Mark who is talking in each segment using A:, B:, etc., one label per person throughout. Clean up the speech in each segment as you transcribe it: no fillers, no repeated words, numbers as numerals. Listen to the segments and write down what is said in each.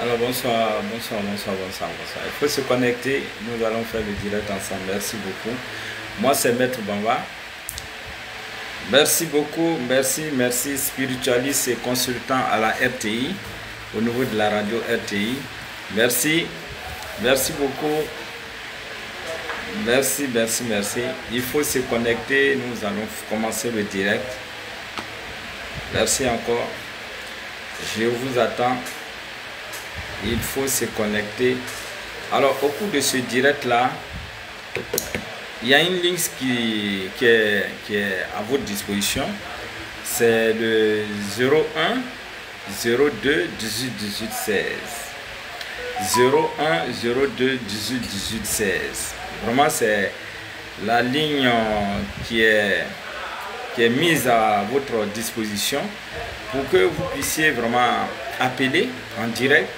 A: Alors bonsoir. Il faut se connecter, nous allons faire le direct ensemble. Merci beaucoup. Moi c'est Maître Bamba. Merci beaucoup, merci spiritualiste et consultant à la RTI, au niveau de la radio RTI. Merci beaucoup. Merci. Il faut se connecter, nous allons commencer le direct. Merci encore. Je vous attends. Il faut se connecter. Alors au cours de ce direct là, il y a une ligne qui est à votre disposition. C'est le 01 02 18 18 16. 01 02 18 18 16. Vraiment c'est la ligne qui est mise à votre disposition pour que vous puissiez vraiment appeler en direct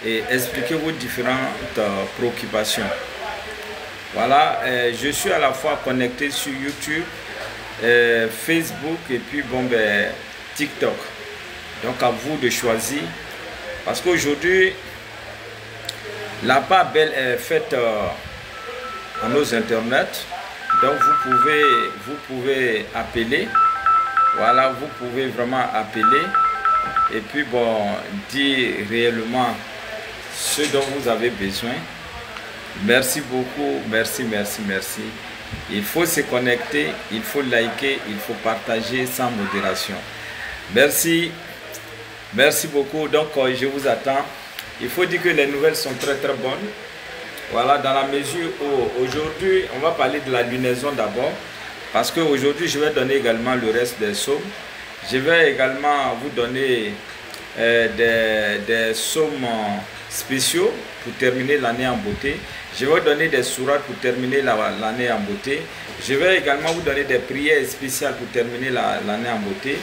A: et expliquer vos différentes préoccupations. Voilà, je suis à la fois connecté sur YouTube, Facebook et puis TikTok. Donc à vous de choisir. Parce qu'aujourd'hui, la part belle est faite à nos internets. Donc vous pouvez appeler. Voilà, vous pouvez vraiment appeler. Et puis dire réellement ce dont vous avez besoin. Merci beaucoup, merci. Il faut se connecter, il faut liker, il faut partager sans modération. Merci beaucoup. Donc je vous attends. Il faut dire que les nouvelles sont très bonnes. Voilà, dans la mesure où aujourd'hui on va parler de la lunaison d'abord, parce qu'aujourd'hui je vais donner également le reste des psaumes. Je vais également vous donner des psaumes spéciaux pour terminer l'année en beauté. Je vais vous donner des sourates pour terminer l'année en beauté. Je vais également vous donner des prières spéciales pour terminer l'année en beauté.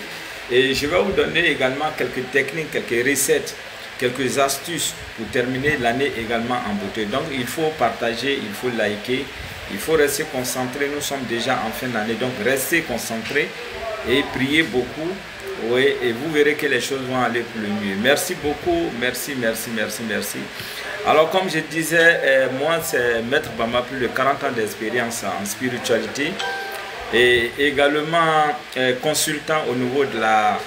A: Et je vais vous donner également quelques techniques, quelques recettes, quelques astuces pour terminer l'année également en beauté. Donc il faut partager, il faut liker, il faut rester concentré. Nous sommes déjà en fin d'année, donc restez concentrés et priez beaucoup. Oui, et vous verrez que les choses vont aller pour le mieux. Merci beaucoup, merci. Alors comme je disais, moi c'est Maître Bamba, plus de 40 ans d'expérience en spiritualité et également consultant au niveau de la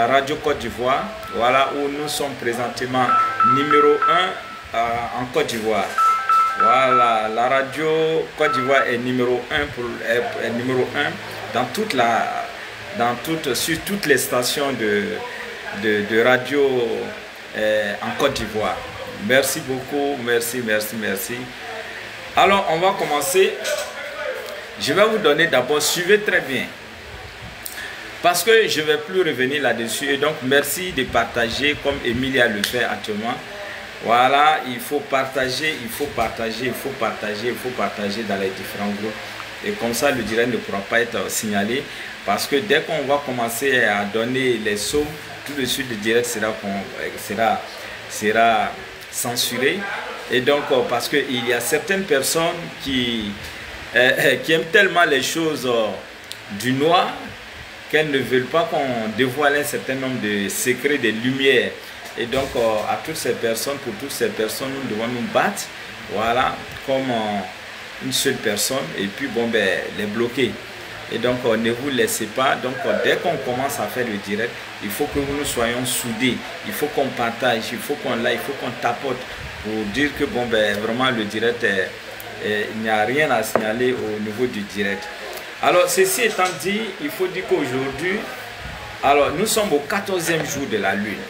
A: radio Côte d'Ivoire, voilà, où nous sommes présentement numéro 1 en Côte d'Ivoire. Voilà, la radio Côte d'Ivoire est numéro 1 numéro 1 sur toutes les stations de radio en Côte d'Ivoire. Merci beaucoup, merci. Alors on va commencer. Je vais vous donner d'abord, suivez très bien, parce que je ne vais plus revenir là-dessus. Et donc merci de partager comme Emilia le fait actuellement. Voilà, il faut partager dans les différents groupes. Et comme ça le direct ne pourra pas être signalé. Parce que dès qu'on va commencer à donner les psaumes, tout de suite le direct sera censuré. Et donc parce qu'il y a certaines personnes qui aiment tellement les choses du noir qu'elles ne veulent pas qu'on dévoile un certain nombre de secrets, de lumières. Et donc pour toutes ces personnes, nous devons nous battre, voilà, comme une seule personne, et puis les bloquer. Et donc ne vous laissez pas. Donc dès qu'on commence à faire le direct, il faut que nous soyons soudés, il faut qu'on partage, il faut qu'on like, il faut qu'on tapote pour dire que vraiment le direct il n'y a rien à signaler au niveau du direct. Alors ceci étant dit, il faut dire qu'aujourd'hui, alors nous sommes au 14e jour de la lune.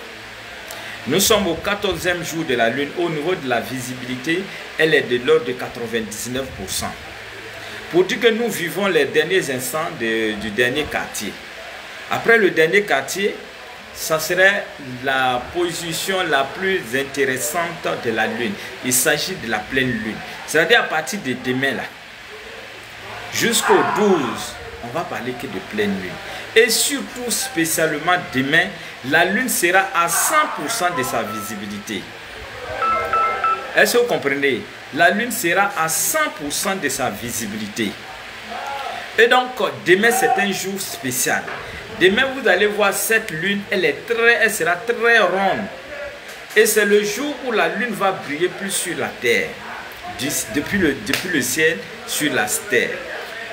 A: Nous sommes au 14e jour de la lune. Au niveau de la visibilité, elle est de l'ordre de 99%. Pour dire que nous vivons les derniers instants du dernier quartier. Après le dernier quartier, ça serait la position la plus intéressante de la lune. Il s'agit de la pleine lune. C'est-à-dire à partir de demain là, jusqu'au 12 on va parler que de pleine lune. Et surtout, spécialement demain, la lune sera à 100% de sa visibilité. Est-ce que vous comprenez? La lune sera à 100% de sa visibilité. Et donc, demain, c'est un jour spécial. Demain, vous allez voir cette lune, elle sera très ronde. Et c'est le jour où la lune va briller plus sur la terre. Depuis le ciel, sur la terre.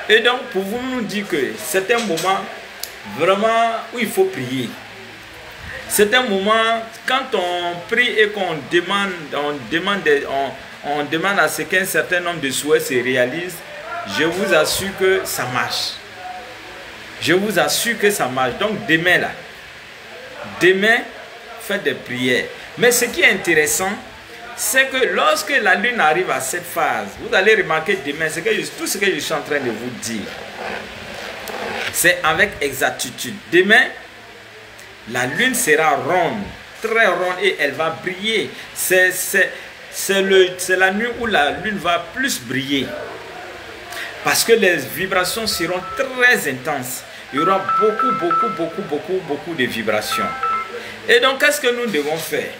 A: Et donc, pour vous nous dire que c'est un moment vraiment où il faut prier. C'est un moment, quand on prie et qu'on demande à ce qu'un certain nombre de souhaits se réalisent, je vous assure que ça marche. Je vous assure que ça marche. Donc demain là, demain, faites des prières. Mais ce qui est intéressant, c'est que lorsque la lune arrive à cette phase, vous allez remarquer demain, tout ce que je suis en train de vous dire, c'est avec exactitude. Demain, la lune sera ronde, très ronde, et elle va briller. C'est la nuit où la lune va plus briller. Parce que les vibrations seront très intenses. Il y aura beaucoup de vibrations. Et donc, qu'est-ce que nous devons faire?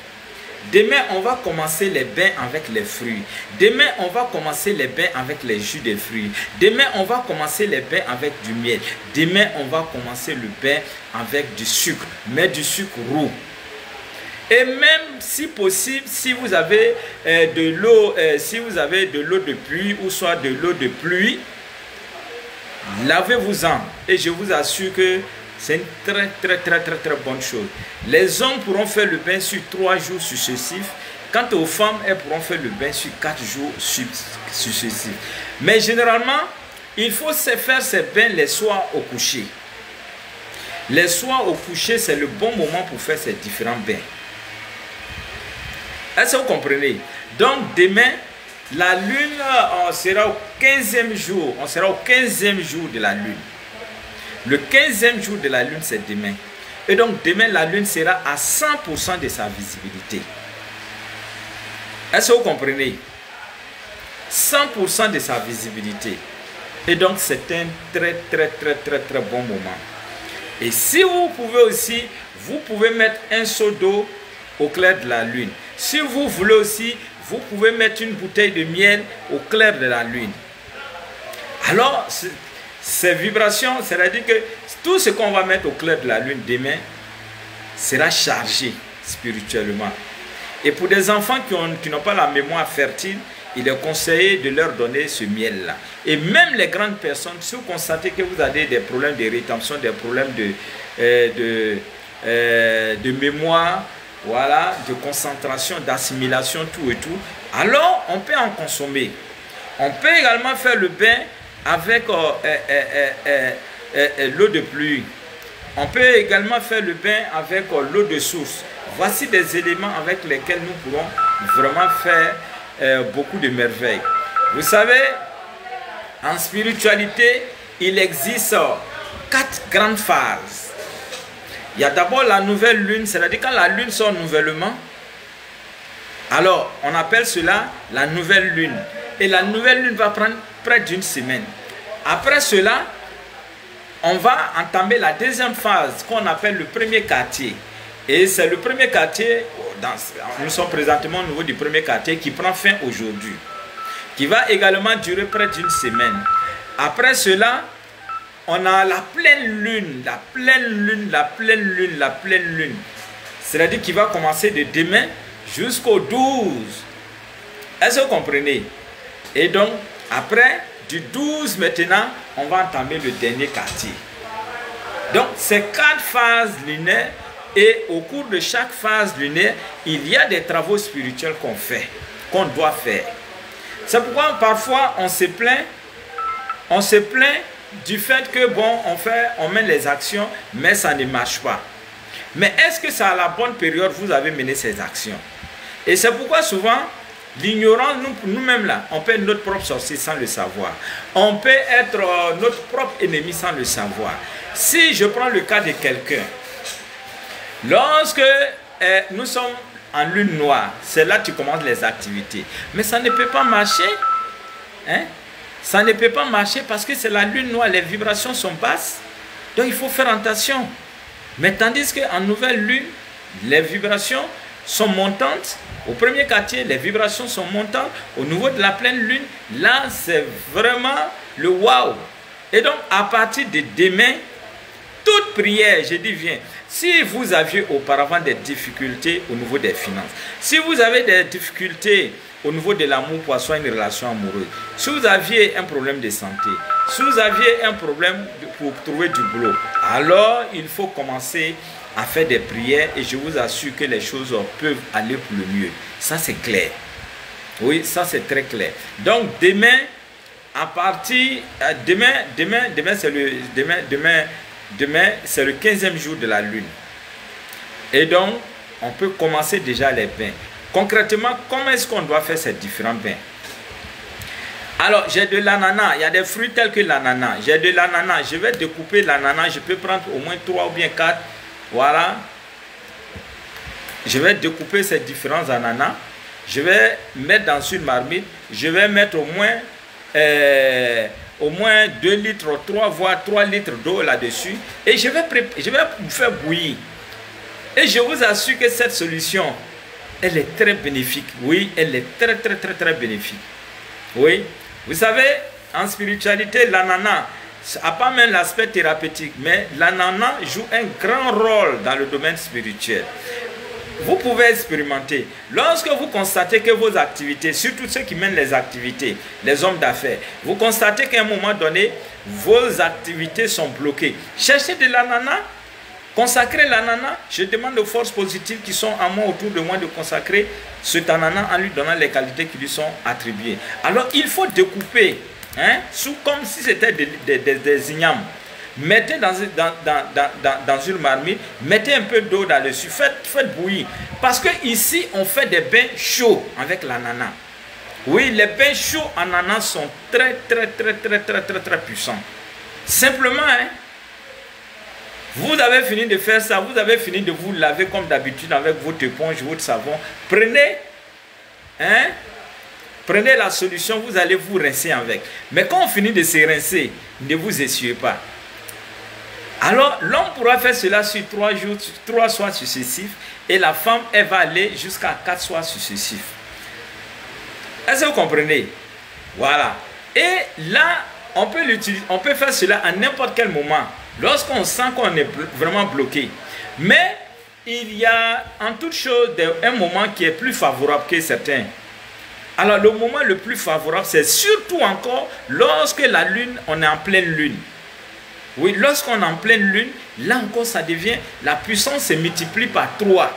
A: Demain, on va commencer les bains avec les fruits. Demain, on va commencer les bains avec les jus de fruits. Demain, on va commencer les bains avec du miel. Demain, on va commencer le bain avec du sucre, mais du sucre roux. Et même si possible, si vous avez de l'eau, de pluie ou soit de l'eau de pluie, lavez-vous-en. Et je vous assure que c'est une très bonne chose. Les hommes pourront faire le bain sur 3 jours successifs. Quant aux femmes, elles pourront faire le bain sur 4 jours successifs. Mais généralement, il faut se faire ces bains les soirs au coucher. Les soirs au coucher, c'est le bon moment pour faire ces différents bains. Est-ce que vous comprenez? Donc demain, la lune sera au 15e jour. On sera au 15e jour de la lune. Le 15e jour de la lune, c'est demain. Et donc demain, la lune sera à 100% de sa visibilité. Est-ce que vous comprenez? 100% de sa visibilité. Et donc c'est un très bon moment. Et si vous pouvez aussi, vous pouvez mettre un seau d'eau au clair de la lune. Si vous voulez aussi, vous pouvez mettre une bouteille de miel au clair de la lune. Alors, ces vibrations, c'est-à-dire que tout ce qu'on va mettre au clair de la lune demain sera chargé spirituellement. Et pour des enfants qui n'ont pas la mémoire fertile, il est conseillé de leur donner ce miel-là. Et même les grandes personnes, si vous constatez que vous avez des problèmes de rétention, des problèmes de mémoire, voilà, de concentration, d'assimilation, tout et tout, alors on peut en consommer. On peut également faire le bain avec l'eau de pluie. On peut également faire le bain avec l'eau de source. Voici des éléments avec lesquels nous pourrons vraiment faire beaucoup de merveilles. Vous savez, en spiritualité, il existe 4 grandes phases. Il y a d'abord la nouvelle lune, c'est-à-dire quand la lune sort nouvellement, alors on appelle cela la nouvelle lune. Et la nouvelle lune va prendre près d'une semaine. Après cela, on va entamer la deuxième phase qu'on appelle le premier quartier. Et c'est le premier quartier, nous sommes présentement au niveau du premier quartier qui prend fin aujourd'hui, qui va également durer près d'une semaine. Après cela, on a la pleine lune, la pleine lune, la pleine lune, la pleine lune. C'est-à-dire qu'il va commencer de demain jusqu'au 12. Est-ce que vous comprenez? Et donc, après, du 12 maintenant, on va entamer le dernier quartier. Donc, c'est 4 phases lunaires. Et au cours de chaque phase lunaire, il y a des travaux spirituels qu'on fait, qu'on doit faire. C'est pourquoi parfois on se plaint du fait que bon, on met les actions, mais ça ne marche pas. Mais est-ce que c'est à la bonne période vous avez mené ces actions? Et c'est pourquoi souvent, l'ignorance, nous-mêmes là, on peut être notre propre sorcier sans le savoir. On peut être notre propre ennemi sans le savoir. Si je prends le cas de quelqu'un, lorsque nous sommes en lune noire, c'est là que tu commences les activités. Mais ça ne peut pas marcher. Hein? Ça ne peut pas marcher parce que c'est la lune noire, les vibrations sont basses. Donc il faut faire attention. Mais tandis qu'en nouvelle lune, les vibrations sont montantes. Au premier quartier, les vibrations sont montantes. Au niveau de la pleine lune, là, c'est vraiment le waouh. Et donc, à partir de demain, toute prière, je dis viens. Si vous aviez auparavant des difficultés au niveau des finances, si vous avez des difficultés au niveau de l'amour pour avoir une relation amoureuse, si vous aviez un problème de santé, si vous aviez un problème pour trouver du boulot, alors il faut commencer à faire des prières et je vous assure que les choses peuvent aller pour le mieux. Ça c'est clair. Oui, ça c'est très clair. Donc demain, à partir demain c'est le 15e jour de la lune. Et donc on peut commencer déjà les bains. Concrètement, comment est-ce qu'on doit faire ces différents bains? Alors, j'ai de l'ananas. Il y a des fruits tels que l'ananas. J'ai de l'ananas. Je vais découper l'ananas. Je peux prendre au moins 3 ou bien 4. Voilà. Je vais découper ces différents ananas. Je vais mettre dans une marmite. Je vais mettre au moins 2 litres, 3 voire 3 litres d'eau là-dessus. Et je vais faire bouillir. Et je vous assure que cette solution, elle est très bénéfique. Oui, elle est très bénéfique. Oui. Vous savez, en spiritualité, l'ananas n'a pas même l'aspect thérapeutique, mais l'ananas joue un grand rôle dans le domaine spirituel. Vous pouvez expérimenter. Lorsque vous constatez que vos activités, surtout ceux qui mènent les activités, les hommes d'affaires, vous constatez qu'à un moment donné, vos activités sont bloquées. Cherchez de l'ananas. Consacrer l'ananas, je demande aux forces positives qui sont à moi, autour de moi, de consacrer cet ananas en lui donnant les qualités qui lui sont attribuées. Alors, il faut découper, hein, comme si c'était des ignames. Mettez dans une marmite, mettez un peu d'eau là-dessus, faites bouillir. Parce que ici, on fait des bains chauds avec l'ananas. Oui, les bains chauds en ananas sont très puissants. Simplement, hein, vous avez fini de faire ça, vous avez fini de vous laver comme d'habitude avec votre éponge, votre savon. Prenez la solution, vous allez vous rincer avec. Mais quand on finit de se rincer, ne vous essuyez pas. Alors, l'homme pourra faire cela sur 3 soirs successifs et la femme, elle va aller jusqu'à 4 soirs successifs. Est-ce que vous comprenez? Voilà. Et là, on peut faire cela à n'importe quel moment. Lorsqu'on sent qu'on est vraiment bloqué. Mais il y a en toute chose un moment qui est plus favorable que certains. Alors le moment le plus favorable, c'est surtout encore lorsque la lune, on est en pleine lune. Oui, lorsqu'on est en pleine lune, là encore ça devient, la puissance se multiplie par 3.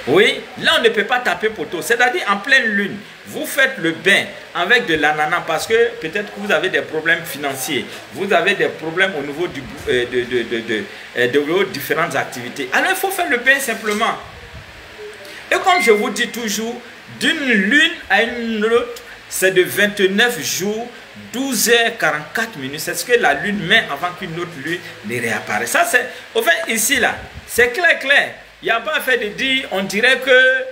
A: Oui, là on ne peut pas taper poteau. C'est-à-dire en pleine lune, vous faites le bain avec de l'ananas parce que peut-être que vous avez des problèmes financiers. Vous avez des problèmes au niveau de vos différentes activités. Alors il faut faire le bain simplement. Et comme je vous dis toujours, d'une lune à une autre, c'est de 29 jours, 12h44. C'est ce que la lune met avant qu'une autre lune ne réapparaisse. Ça c'est, enfin ici là, c'est clair. Il n'y a pas à faire de dire, on dirait que...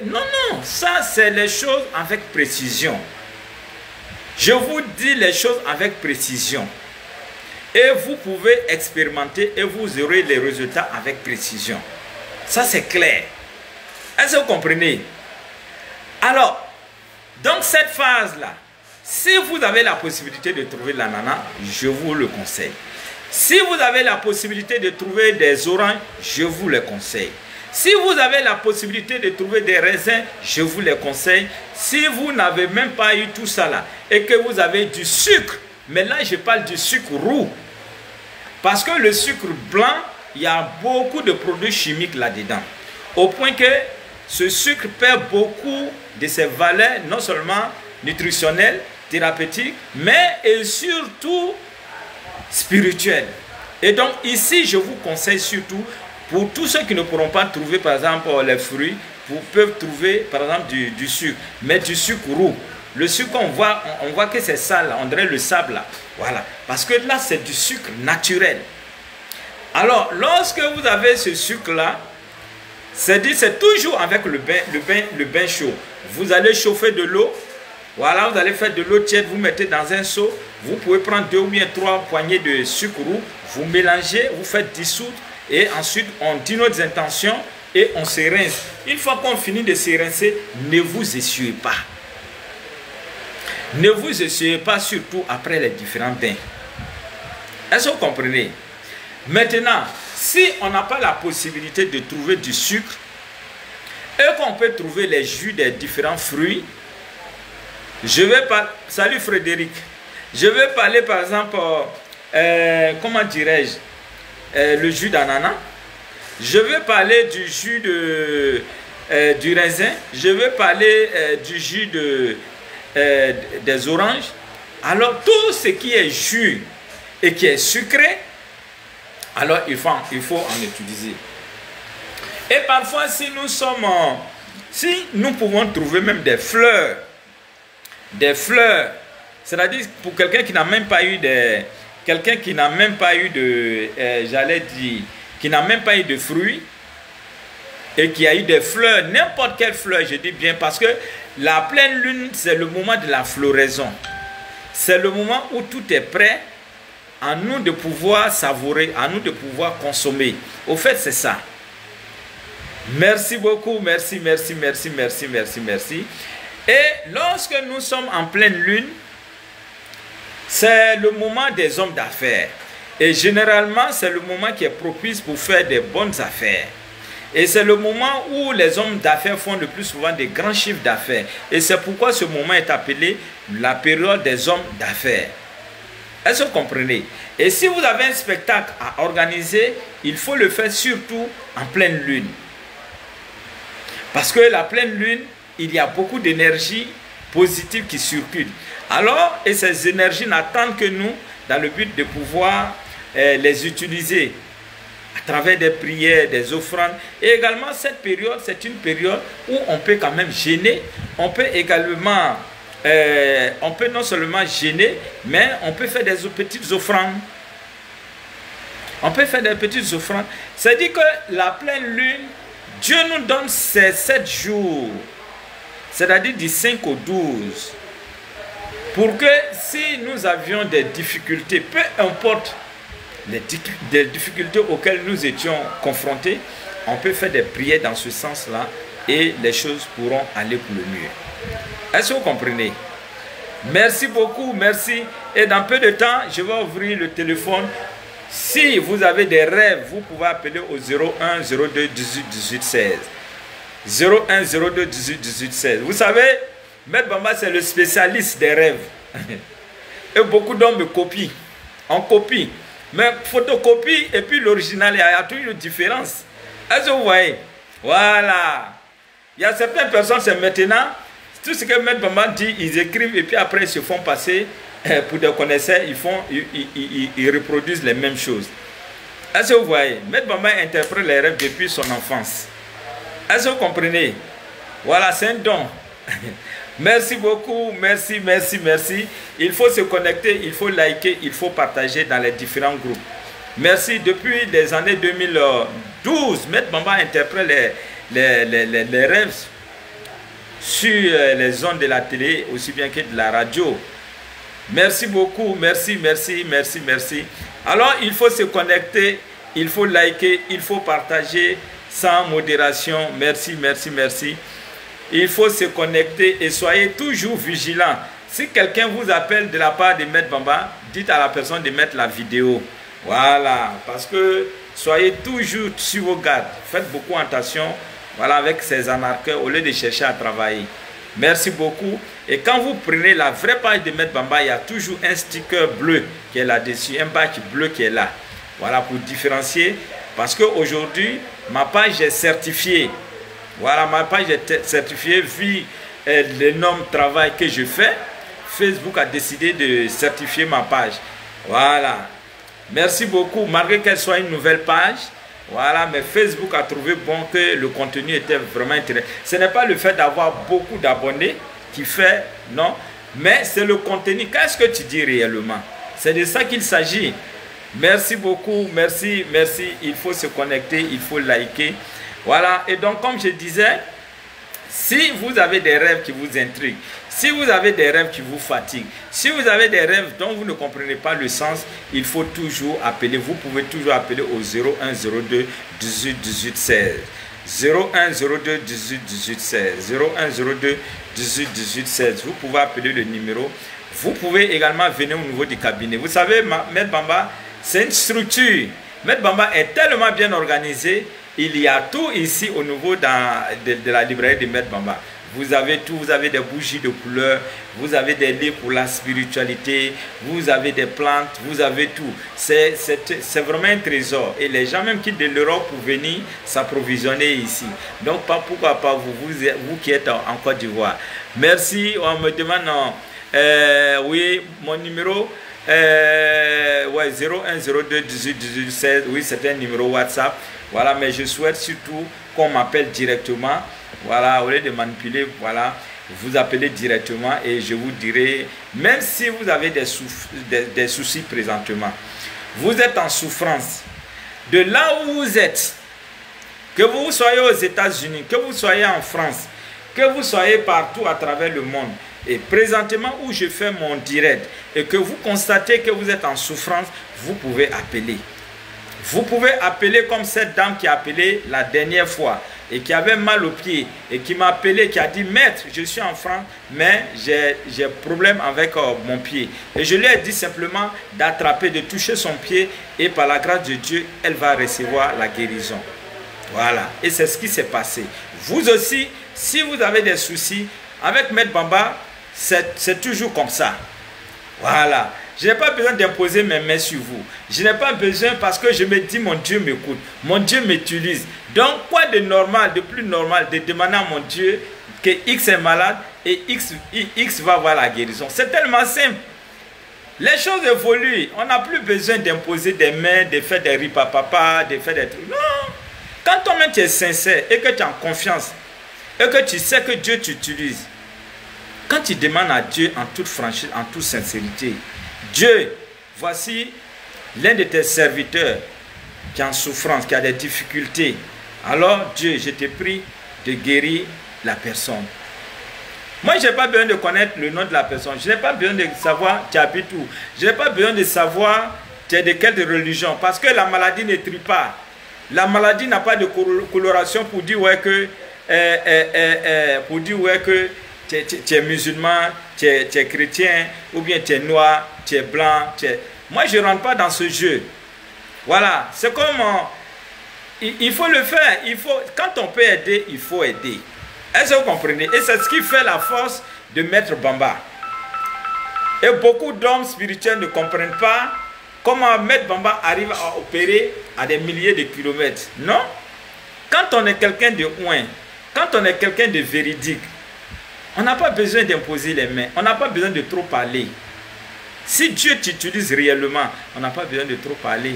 A: Non, ça c'est les choses avec précision. Je vous dis les choses avec précision. Et vous pouvez expérimenter et vous aurez les résultats avec précision. Ça c'est clair. Est-ce que vous comprenez? Alors, dans cette phase-là, si vous avez la possibilité de trouver l'ananas, je vous le conseille. Si vous avez la possibilité de trouver des oranges, je vous les conseille. Si vous avez la possibilité de trouver des raisins, je vous les conseille. Si vous n'avez même pas eu tout ça là, et que vous avez du sucre, mais là je parle du sucre roux. Parce que le sucre blanc, il y a beaucoup de produits chimiques là-dedans. Au point que ce sucre perd beaucoup de ses valeurs, non seulement nutritionnelles, thérapeutiques, mais et surtout spirituelles. Et donc ici, je vous conseille surtout, pour tous ceux qui ne pourront pas trouver par exemple les fruits, vous pouvez trouver par exemple du sucre, mais du sucre roux. Le sucre, on voit que c'est ça là, on dirait le sable là. Voilà, parce que là c'est du sucre naturel. Alors lorsque vous avez ce sucre là, c'est toujours avec le bain chaud. Vous allez chauffer de l'eau Voilà, vous allez faire de l'eau tiède, vous mettez dans un seau. Vous pouvez prendre 2 ou bien 3 poignées de sucre roux. Vous mélangez, vous faites dissoudre. Et ensuite, on dit nos intentions et on se rince. Une fois qu'on finit de se rincer, ne vous essuyez pas. Ne vous essuyez pas, surtout après les différents bains. Est-ce que vous comprenez? Maintenant, si on n'a pas la possibilité de trouver du sucre et qu'on peut trouver les jus des différents fruits, je vais pas. Salut Frédéric. Je vais parler par exemple, comment dirais-je, le jus d'ananas. Je vais parler du jus du raisin. Je vais parler du jus des oranges. Alors tout ce qui est jus et qui est sucré, alors il faut en utiliser. Et parfois si nous pouvons trouver même des fleurs, c'est-à-dire pour quelqu'un qui n'a même pas eu qui n'a même pas eu de fruits et qui a eu des fleurs, n'importe quelle fleur, je dis bien, parce que la pleine lune, c'est le moment de la floraison. C'est le moment où tout est prêt à nous de pouvoir savourer, à nous de pouvoir consommer. Au fait, c'est ça. Merci beaucoup, merci. Et lorsque nous sommes en pleine lune, c'est le moment des hommes d'affaires. Et généralement, c'est le moment qui est propice pour faire des bonnes affaires. Et c'est le moment où les hommes d'affaires font le plus souvent des grands chiffres d'affaires. Et c'est pourquoi ce moment est appelé la période des hommes d'affaires. Est-ce que vous comprenez? Et si vous avez un spectacle à organiser, il faut le faire surtout en pleine lune. Parce que la pleine lune, il y a beaucoup d'énergie positive qui circule. Alors, et ces énergies n'attendent que nous dans le but de pouvoir les utiliser à travers des prières, des offrandes. Et également, cette période, c'est une période où on peut quand même gêner. On peut également, on peut non seulement gêner, mais on peut faire des petites offrandes. On peut faire des petites offrandes. C'est-à-dire que la pleine lune, Dieu nous donne ces 7 jours, c'est-à-dire du 5 au 12, pour que si nous avions des difficultés, peu importe les difficultés auxquelles nous étions confrontés, on peut faire des prières dans ce sens-là et les choses pourront aller pour le mieux. Est-ce que vous comprenez? Merci beaucoup, merci. Et dans peu de temps, je vais ouvrir le téléphone. Si vous avez des rêves, vous pouvez appeler au 01 02 18 18 16. 01 02 18 18 16. Vous savez, Maître Bamba, c'est le spécialiste des rêves. Et beaucoup d'hommes me copient. On copie. Mais photocopie et puis l'original, il y a toujours une différence. Est-ce que vous voyez? Voilà. Il y a certaines personnes, c'est maintenant, tout ce que Maître Bamba dit, ils écrivent et puis après ils se font passer pour des connaisseurs, ils reproduisent les mêmes choses. Est-ce que vous voyez? Maître Bamba interprète les rêves depuis son enfance. Est-ce que vous comprenez? Voilà, c'est un don. Merci beaucoup, merci. Il faut se connecter, il faut liker, il faut partager dans les différents groupes. Merci. Depuis les années 2012, Maître Bamba interprète les rêves sur les ondes de la télé, aussi bien que de la radio. Merci beaucoup, merci. Alors, il faut se connecter, il faut liker, il faut partager sans modération. Merci. Il faut se connecter et soyez toujours vigilants. Si quelqu'un vous appelle de la part de Maître Bamba, dites à la personne de mettre la vidéo. Voilà, parce que soyez toujours sur vos gardes. Faites beaucoup attention, voilà, avec ces anarcheurs au lieu de chercher à travailler. Merci beaucoup. Et quand vous prenez la vraie page de Maître Bamba, il y a toujours un sticker bleu qui est là-dessus, un badge bleu qui est là. Voilà, pour différencier. Parce qu'aujourd'hui, ma page est certifiée. Voilà, ma page est certifiée vu l'énorme travail que je fais. Facebook a décidé de certifier ma page. Voilà. Merci beaucoup. Malgré qu'elle soit une nouvelle page, voilà, mais Facebook a trouvé bon que le contenu était vraiment intéressant. Ce n'est pas le fait d'avoir beaucoup d'abonnés qui fait, non, mais c'est le contenu. Qu'est-ce que tu dis réellement? C'est de ça qu'il s'agit. Merci beaucoup, merci. Il faut se connecter, il faut liker. Voilà, et donc comme je disais, Si vous avez des rêves qui vous intriguent, si vous avez des rêves qui vous fatiguent, si vous avez des rêves dont vous ne comprenez pas le sens, il faut toujours appeler. Vous pouvez toujours appeler au 0102 18 18 16. 0102 18 18 16. 0102 18 18 16. Vous pouvez appeler le numéro. Vous pouvez également venir au niveau du cabinet. Vous savez, Maître Bamba, c'est une structure. Maître Bamba est tellement bien organisé. Il y a tout ici au niveau de la librairie de Maître Bamba. Vous avez tout, vous avez des bougies de couleur, vous avez des livres pour la spiritualité, vous avez des plantes, vous avez tout. C'est vraiment un trésor. Et les gens même quittent de l'Europe pour venir s'approvisionner ici. Donc pourquoi pas vous qui êtes en Côte d'Ivoire. Merci, on me demande, oui, mon numéro, ouais, 0102 18 18 16, oui, c'est un numéro WhatsApp. Voilà, mais je souhaite surtout qu'on m'appelle directement. Voilà, au lieu de manipuler, voilà, vous appelez directement et je vous dirai, même si vous avez des soucis présentement, vous êtes en souffrance, de là où vous êtes, que vous soyez aux États-Unis, que vous soyez en France, que vous soyez partout à travers le monde, et présentement où je fais mon direct, et que vous constatez que vous êtes en souffrance, vous pouvez appeler. Vous pouvez appeler comme cette dame qui a appelé la dernière fois et qui avait mal au pied et qui m'a appelé, qui a dit: maître, je suis en France, mais j'ai problème avec mon pied. Et je lui ai dit simplement d'attraper, de toucher son pied et par la grâce de Dieu, elle va recevoir la guérison. Voilà, et c'est ce qui s'est passé. Vous aussi, si vous avez des soucis, avec Maître Bamba, c'est toujours comme ça. Voilà. Je n'ai pas besoin d'imposer mes mains sur vous. Je n'ai pas besoin parce que je me dis mon Dieu m'écoute. Mon Dieu m'utilise. Donc quoi de normal, de plus normal, de demander à mon Dieu que X est malade et X va avoir la guérison. C'est tellement simple. Les choses évoluent. On n'a plus besoin d'imposer des mains, de faire des ripapapa, de faire des trucs. Non. Quand toi-même tu es sincère et que tu as confiance et que tu sais que Dieu t'utilise, quand tu demandes à Dieu en toute franchise, en toute sincérité, Dieu, voici l'un de tes serviteurs qui est en souffrance, qui a des difficultés. Alors Dieu, je te prie de guérir la personne. Moi, je n'ai pas besoin de connaître le nom de la personne. Je n'ai pas besoin de savoir tu habites où. Je n'ai pas besoin de savoir tu es de quelle religion. Parce que la maladie ne trie pas. La maladie n'a pas de coloration pour dire ouais que, tu es musulman, tu es chrétien, ou bien tu es noir, tu es blanc. Moi, je ne rentre pas dans ce jeu. Voilà, c'est comme... il faut le faire. Quand on peut aider, il faut aider. Est-ce que vous comprenez? Et c'est ce qui fait la force de Maître Bamba. Et beaucoup d'hommes spirituels ne comprennent pas comment Maître Bamba arrive à opérer à des milliers de kilomètres. Non? Quand on est quelqu'un de loin, quand on est quelqu'un de véridique, on n'a pas besoin d'imposer les mains. On n'a pas besoin de trop parler. Si Dieu t'utilise réellement, on n'a pas besoin de trop parler.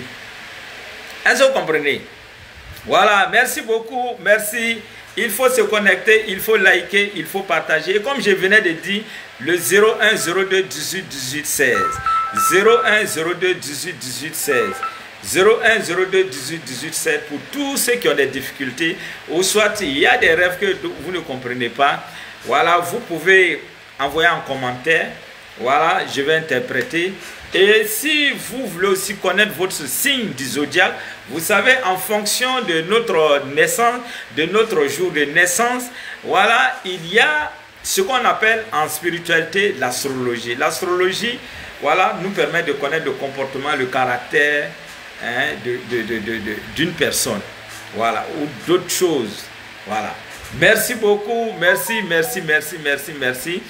A: Est-ce que vous comprenez? Voilà, merci beaucoup. Merci. Il faut se connecter, il faut liker, il faut partager. Et comme je venais de dire, le 0102 18 18 16. 0102 18 18 16. 0102 18 18 16 pour tous ceux qui ont des difficultés. Ou soit il y a des rêves que vous ne comprenez pas. Voilà, vous pouvez envoyer un commentaire. Voilà, je vais interpréter. Et si vous voulez aussi connaître votre signe du zodiaque, vous savez, en fonction de notre naissance, de notre jour de naissance, voilà, il y a ce qu'on appelle en spiritualité l'astrologie. L'astrologie, voilà, nous permet de connaître le comportement, le caractère d'une personne. Voilà, ou d'autres choses. Voilà. Merci beaucoup, merci, merci, merci, merci, merci.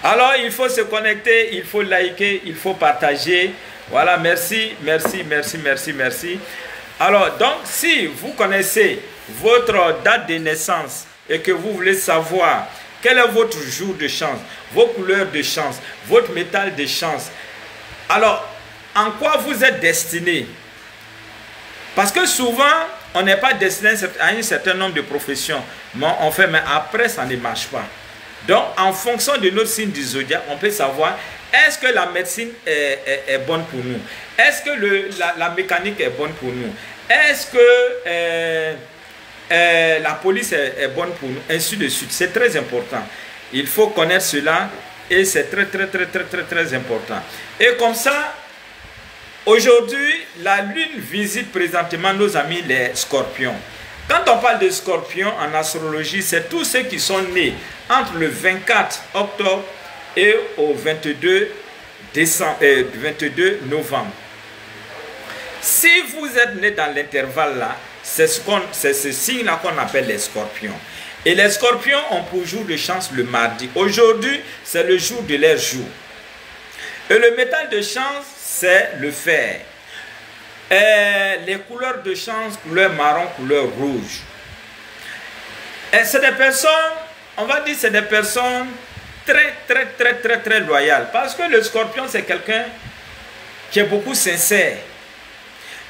A: Alors, il faut se connecter, il faut liker, il faut partager. Voilà, merci, merci, merci, merci, merci. Alors, donc, si vous connaissez votre date de naissance et que vous voulez savoir quel est votre jour de chance, vos couleurs de chance, votre métal de chance, alors, en quoi vous êtes destiné? Parce que souvent, on n'est pas destiné à un certain nombre de professions. Mais on fait, mais après, ça ne marche pas. Donc, en fonction de notre signe du zodiaque, on peut savoir est-ce que la médecine est bonne pour nous? Est-ce que la mécanique est bonne pour nous? Est-ce la police est bonne pour nous, ainsi de suite. C'est très important. Il faut connaître cela et c'est très important. Et comme ça, aujourd'hui, la lune visite présentement nos amis les scorpions. Quand on parle de scorpions en astrologie, c'est tous ceux qui sont nés entre le 24 octobre et au 22 novembre. Si vous êtes né dans l'intervalle là, c'est ce signe-là qu'on appelle les scorpions. Et les scorpions ont pour jour de chance le mardi. Aujourd'hui, c'est le jour de leur jour. Et le métal de chance, c'est le fer. Et les couleurs de chance, couleur marron, couleur rouge. Et c'est des personnes, on va dire, c'est des personnes très loyales. Parce que le scorpion, c'est quelqu'un qui est beaucoup sincère.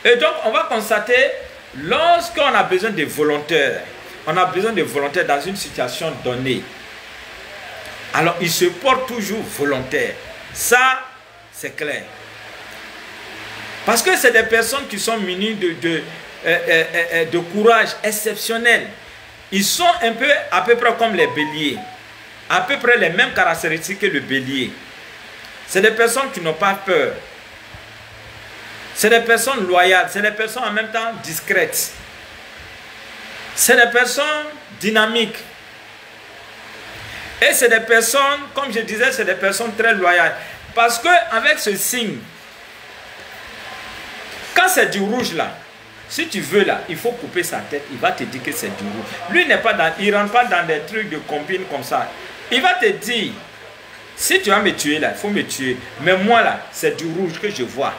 A: Et donc, on va constater, lorsqu'on a besoin de volontaires, on a besoin de volontaires dans une situation donnée, alors il se porte toujours volontaire. Ça, c'est clair. Parce que c'est des personnes qui sont munies de courage exceptionnel. Ils sont un peu, à peu près comme les béliers. À peu près les mêmes caractéristiques que le bélier. C'est des personnes qui n'ont pas peur. C'est des personnes loyales. C'est des personnes en même temps discrètes. C'est des personnes dynamiques. Et c'est des personnes, comme je disais, c'est des personnes très loyales. Parce qu'avec ce signe, quand c'est du rouge là, si tu veux là, il faut couper sa tête, il va te dire que c'est du rouge. Lui, il ne rentre pas dans des trucs de combine comme ça. Il va te dire, si tu vas me tuer là, il faut me tuer. Mais moi là, c'est du rouge que je vois.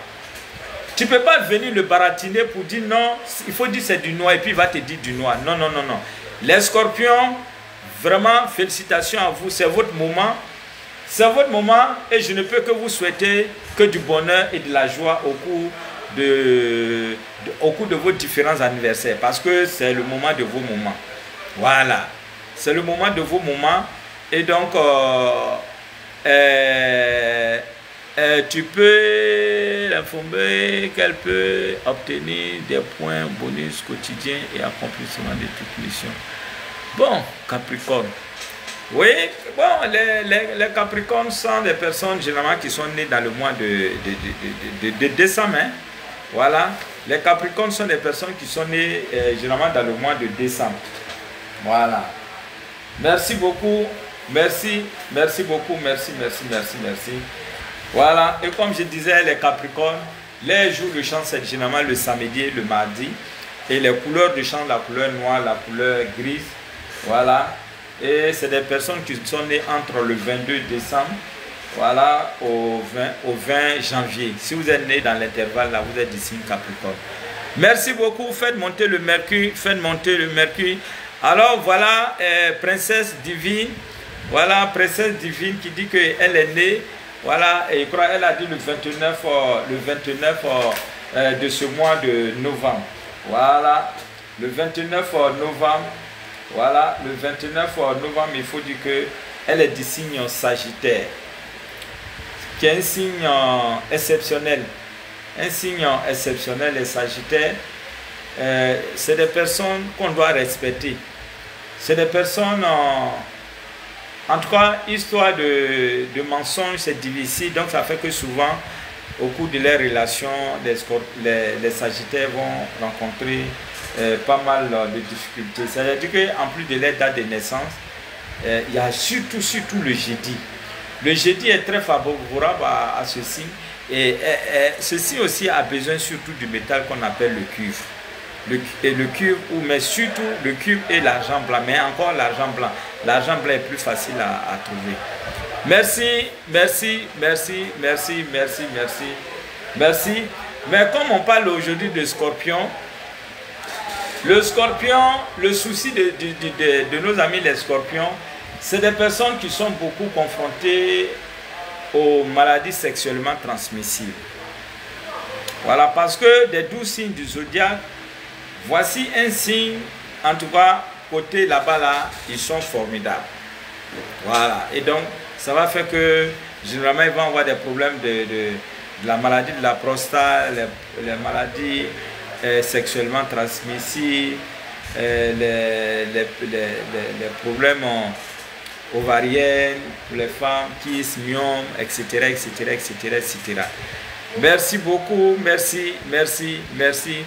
A: Tu ne peux pas venir le baratiner pour dire non, il faut dire c'est du noir et puis il va te dire du noir. Non. Les scorpions, vraiment, félicitations à vous, c'est votre moment. C'est votre moment et je ne peux que vous souhaiter que du bonheur et de la joie au cours de vos différents anniversaires. Parce que c'est le moment de vos moments. Voilà. C'est le moment de vos moments. Et donc, tu peux l'informer qu'elle peut obtenir des points bonus quotidiens et accomplissement de toute mission. Bon, Capricorne. Oui, bon, les Capricornes sont des personnes généralement qui sont nées dans le mois de décembre. Hein. Voilà, les Capricornes sont des personnes qui sont nées généralement dans le mois de décembre. Voilà. Merci beaucoup. Merci beaucoup. Merci. Voilà, et comme je disais, les Capricornes, les jours de chance, c'est généralement le samedi et le mardi. Et les couleurs de chance, la couleur noire, la couleur grise. Voilà. Et c'est des personnes qui sont nées entre le 22 décembre, voilà, au 20 janvier. Si vous êtes né dans l'intervalle, là, vous êtes du signe Capricorne. Merci beaucoup. Faites monter le mercure. Alors, voilà, princesse divine. Voilà, princesse divine qui dit qu'elle est née. Voilà, et je crois qu'elle a dit le 29 de ce mois de novembre. Voilà, le 29 novembre. Voilà, le 29 novembre, il faut dire qu'elle est du signe Sagittaire, qui est un signe exceptionnel. Un signe exceptionnel, les Sagittaires, c'est des personnes qu'on doit respecter. C'est des personnes, en tout cas, histoire de mensonges, c'est difficile. Donc, ça fait que souvent, au cours de leurs relations, les Sagittaires vont rencontrer pas mal de difficultés. C'est-à-dire qu'en plus de leur date de naissance, il y a surtout le jeudi. Le jeudi est très favorable à ceci. Et ceci aussi a besoin surtout du métal qu'on appelle le cuivre. Le cuivre, mais surtout le cuivre et l'argent blanc. Mais encore l'argent blanc. L'argent blanc est plus facile à trouver. Merci. Mais comme on parle aujourd'hui de scorpion, le scorpion, le souci de nos amis les scorpions, c'est des personnes qui sont beaucoup confrontées aux maladies sexuellement transmissibles. Voilà, parce que des 12 signes du zodiaque, voici un signe, en tout cas, côté là-bas, là, ils sont formidables. Voilà, et donc, ça va faire que, généralement, ils vont avoir des problèmes de la maladie de la prostate, les maladies sexuellement transmissibles, les problèmes ovariens pour les femmes, kyste, myome, etc., etc., etc., etc. Merci beaucoup, merci, merci, merci.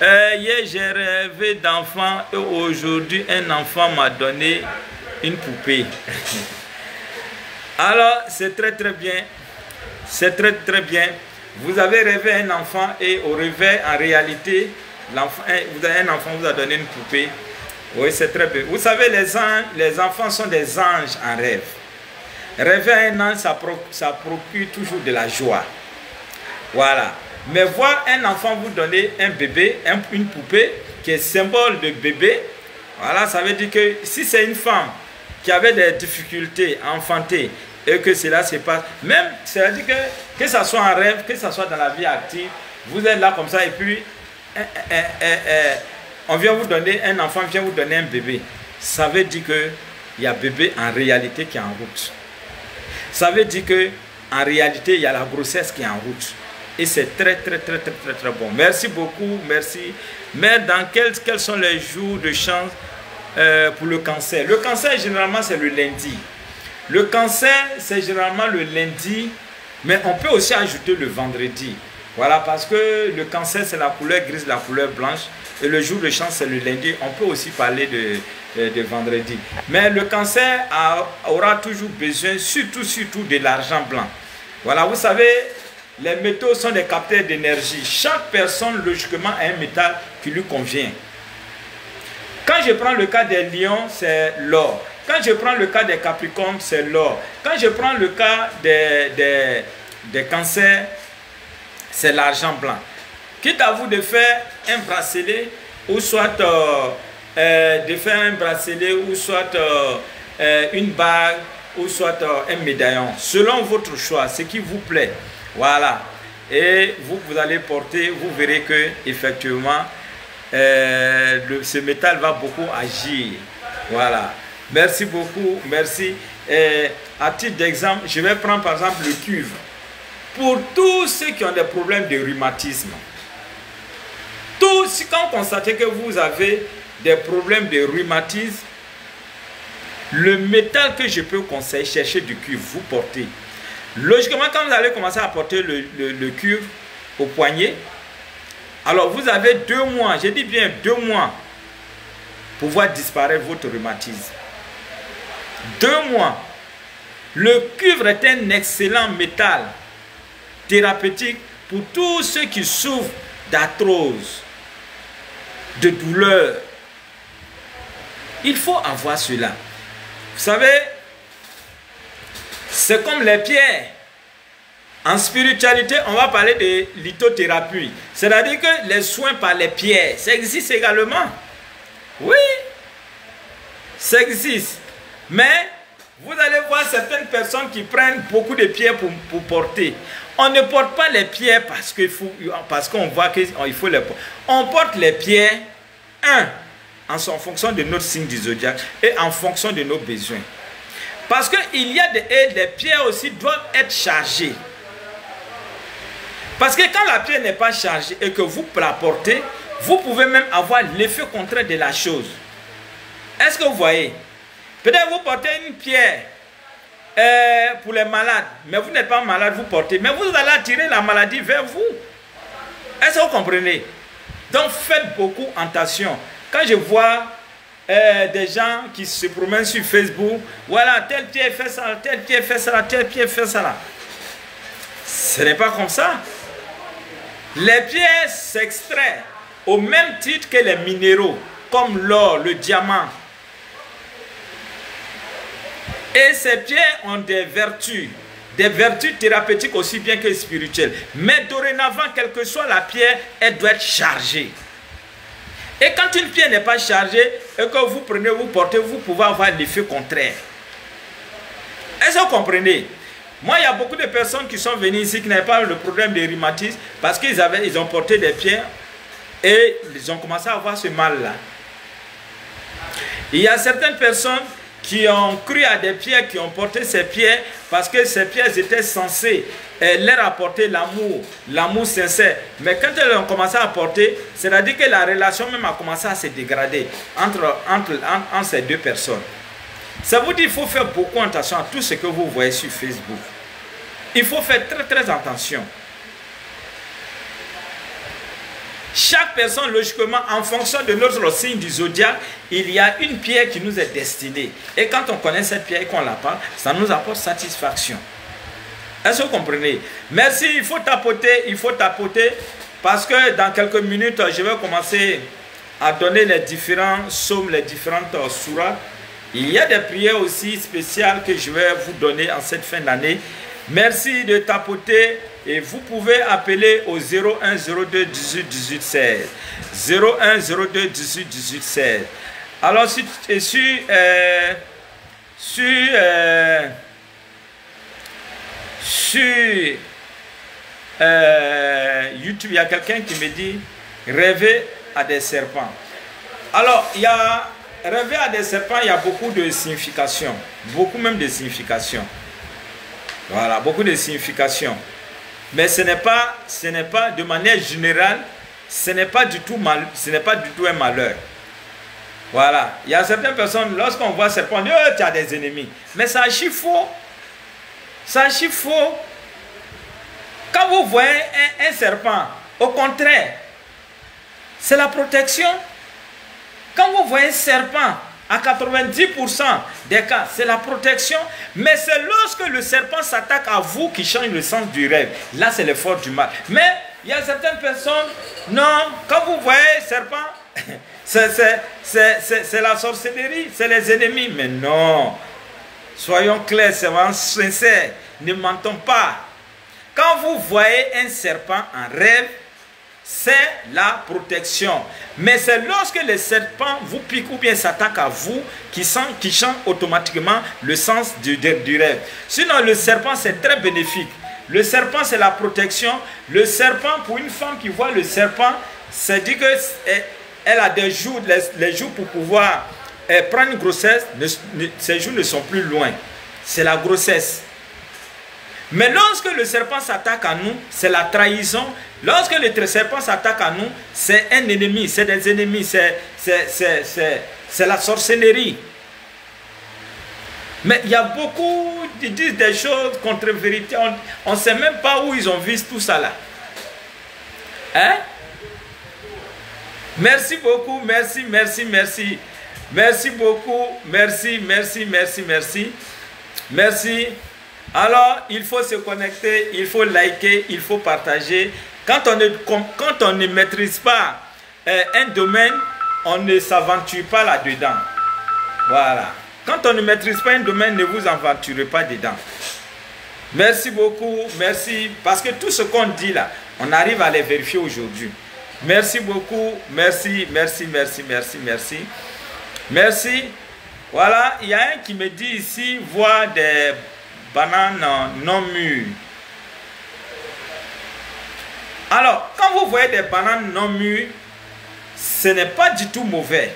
A: Hier, j'ai rêvé d'enfant et aujourd'hui, un enfant m'a donné une poupée. Alors, c'est très très bien. C'est très très bien. Vous avez rêvé un enfant et au réveil, en réalité, vous avez un enfant vous a donné une poupée. Oui, c'est très bien. Vous savez, les enfants sont des anges en rêve. Rêver un ange, ça procure toujours de la joie. Voilà. Mais voir un enfant vous donner un bébé, une poupée, qui est symbole de bébé, voilà, ça veut dire que si c'est une femme qui avait des difficultés à enfanter et que cela se passe, même, c'est-à-dire que ça soit en rêve, que ça soit dans la vie active, vous êtes là comme ça et puis on vient vous donner, un enfant vient vous donner un bébé. Ça veut dire qu'il y a bébé en réalité qui est en route. Ça veut dire que en réalité, il y a la grossesse qui est en route. Et c'est très, très, très, très, très, très bon. Merci beaucoup, merci. Mais dans quels sont les jours de chance pour le cancer? Le cancer, généralement, c'est le lundi. Le cancer, c'est généralement le lundi, mais on peut aussi ajouter le vendredi. Voilà, parce que le cancer, c'est la couleur grise, la couleur blanche. Et le jour de chance, c'est le lundi. On peut aussi parler de vendredi. Mais le cancer aura toujours besoin, surtout de l'argent blanc. Voilà, vous savez, les métaux sont des capteurs d'énergie. Chaque personne, logiquement, a un métal qui lui convient. Quand je prends le cas des lions, c'est l'or. Quand je prends le cas des capricornes, c'est l'or. Quand je prends le cas des cancers, c'est l'argent blanc. Quitte à vous de faire un bracelet, ou soit de faire un bracelet, ou soit une bague, ou soit un médaillon, selon votre choix, ce qui vous plaît. Voilà. Et vous allez porter, vous verrez que effectivement, ce métal va beaucoup agir. Voilà. Merci beaucoup, merci. À titre d'exemple, je vais prendre par exemple le cuivre. Pour tous ceux qui ont des problèmes de rhumatisme, quand vous constatez que vous avez des problèmes de rhumatisme, le métal que je peux conseiller, chercher du cuivre, vous portez. Logiquement, quand vous allez commencer à porter le cuivre au poignet, alors vous avez 2 mois, je dis bien 2 mois, pour voir disparaître votre rhumatisme. 2 mois. Le cuivre est un excellent métal thérapeutique pour tous ceux qui souffrent d'arthrose, de douleur. Il faut avoir cela. Vous savez, c'est comme les pierres. En spiritualité, on va parler de lithothérapie. C'est-à-dire que les soins par les pierres, ça existe également. Oui, ça existe. Mais vous allez voir certaines personnes qui prennent beaucoup de pierres pour porter. On ne porte pas les pierres parce qu'on voit qu'il faut les porter. On porte les pierres, en fonction de notre signe du zodiaque et en fonction de nos besoins. Parce qu'il y a des pierres aussi doivent être chargées. Parce que quand la pierre n'est pas chargée et que vous la portez, vous pouvez même avoir l'effet contraire de la chose. Est-ce que vous voyez? Peut-être vous portez une pierre pour les malades, mais vous n'êtes pas malade, vous portez. Mais vous allez attirer la maladie vers vous. Est-ce que vous comprenez? Donc faites beaucoup attention. Quand je vois des gens qui se promènent sur Facebook, voilà, tel pied fait ça, tel pied fait ça, tel pied fait ça. Ce n'est pas comme ça. Les pierres s'extraient au même titre que les minéraux, comme l'or, le diamant. Et ces pierres ont des vertus thérapeutiques aussi bien que spirituelles. Mais dorénavant, quelle que soit la pierre, elle doit être chargée. Et quand une pierre n'est pas chargée, et que vous prenez, vous portez, vous pouvez avoir l'effet contraire. Est-ce que vous comprenez? Moi, il y a beaucoup de personnes qui sont venues ici qui n'avaient pas le problème de rhumatisme parce qu'ils ont porté des pierres et ils ont commencé à avoir ce mal-là. Il y a certaines personnes qui ont cru à des pierres, qui ont porté ces pierres, parce que ces pierres étaient censées leur apporter l'amour, l'amour sincère. Mais quand elles ont commencé à porter, c'est-à-dire que la relation même a commencé à se dégrader entre ces deux personnes. Ça vous dit qu'il faut faire beaucoup attention à tout ce que vous voyez sur Facebook. Il faut faire très attention. Chaque personne, logiquement, en fonction de notre signe du zodiaque, il y a une pierre qui nous est destinée. Et quand on connaît cette pierre et qu'on la parle, ça nous apporte satisfaction. Est-ce que vous comprenez? Merci, il faut tapoter, parce que dans quelques minutes, je vais commencer à donner les différents psaumes, les différentes sourates. Il y a des prières aussi spéciales que je vais vous donner en cette fin d'année. Merci de tapoter. Et vous pouvez appeler au 01 02 18 18 16. 01 02 18 18 16. Alors, sur YouTube, il y a quelqu'un qui me dit rêver à des serpents. Alors, il y a rêver à des serpents, il y a beaucoup de significations. Beaucoup même de significations. Voilà, beaucoup de significations. Mais ce n'est pas de manière générale, ce n'est pas du tout un malheur. Voilà. Il y a certaines personnes, lorsqu'on voit serpent, on dit oh, tu as des ennemis. Mais c'est archi faux. C'est archi faux. Quand vous voyez un serpent, au contraire, c'est la protection. Quand vous voyez un serpent, à 90% des cas, c'est la protection. Mais c'est lorsque le serpent s'attaque à vous qui change le sens du rêve. Là, c'est l'effort du mal. Mais il y a certaines personnes, non, quand vous voyez serpent, c'est la sorcellerie, c'est les ennemis. Mais non, soyons clairs, c'est vraiment sincère, ne mentons pas. Quand vous voyez un serpent en rêve, c'est la protection. Mais c'est lorsque le serpent vous pique ou bien s'attaque à vous qui change automatiquement le sens du rêve. Sinon, le serpent, c'est très bénéfique. Le serpent, c'est la protection. Le serpent, pour une femme qui voit le serpent, c'est dit qu'elle a des jours, les jours pour pouvoir prendre une grossesse, ces jours ne sont plus loin. C'est la grossesse. Mais lorsque le serpent s'attaque à nous, c'est la trahison. Lorsque le serpent s'attaque à nous, c'est un ennemi, c'est des ennemis, c'est la sorcellerie. Mais il y a beaucoup qui disent des choses contre vérité. On ne sait même pas où ils ont vu tout ça là. Hein? Merci beaucoup, merci. Merci beaucoup, merci. Merci. Alors, il faut se connecter, il faut liker, il faut partager. Quand on ne maîtrise pas un domaine, on ne s'aventure pas là-dedans. Voilà. Quand on ne maîtrise pas un domaine, ne vous aventurez pas dedans. Merci beaucoup, merci. Parce que tout ce qu'on dit là, on arrive à les vérifier aujourd'hui. Merci beaucoup, merci. Voilà, il y a un qui me dit ici, voir des bananes non mûres. Alors, quand vous voyez des bananes non mûres, ce n'est pas du tout mauvais.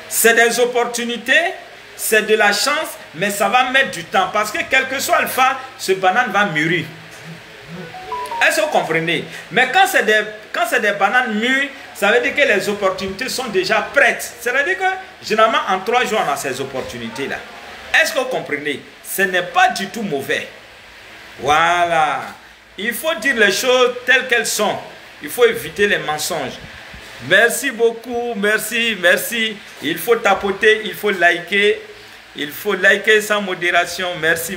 A: C'est des opportunités, c'est de la chance, mais ça va mettre du temps. Parce que quel que soit le phare, ce banane va mûrir. Est-ce que vous comprenez? Mais quand c'est des bananes mûres, ça veut dire que les opportunités sont déjà prêtes. C'est-à-dire que généralement en 3 jours, on a ces opportunités-là. Est-ce que vous comprenez? Ce n'est pas du tout mauvais. Voilà. Il faut dire les choses telles qu'elles sont. Il faut éviter les mensonges. Merci beaucoup, merci. Il faut tapoter, il faut liker. Il faut liker sans modération. Merci.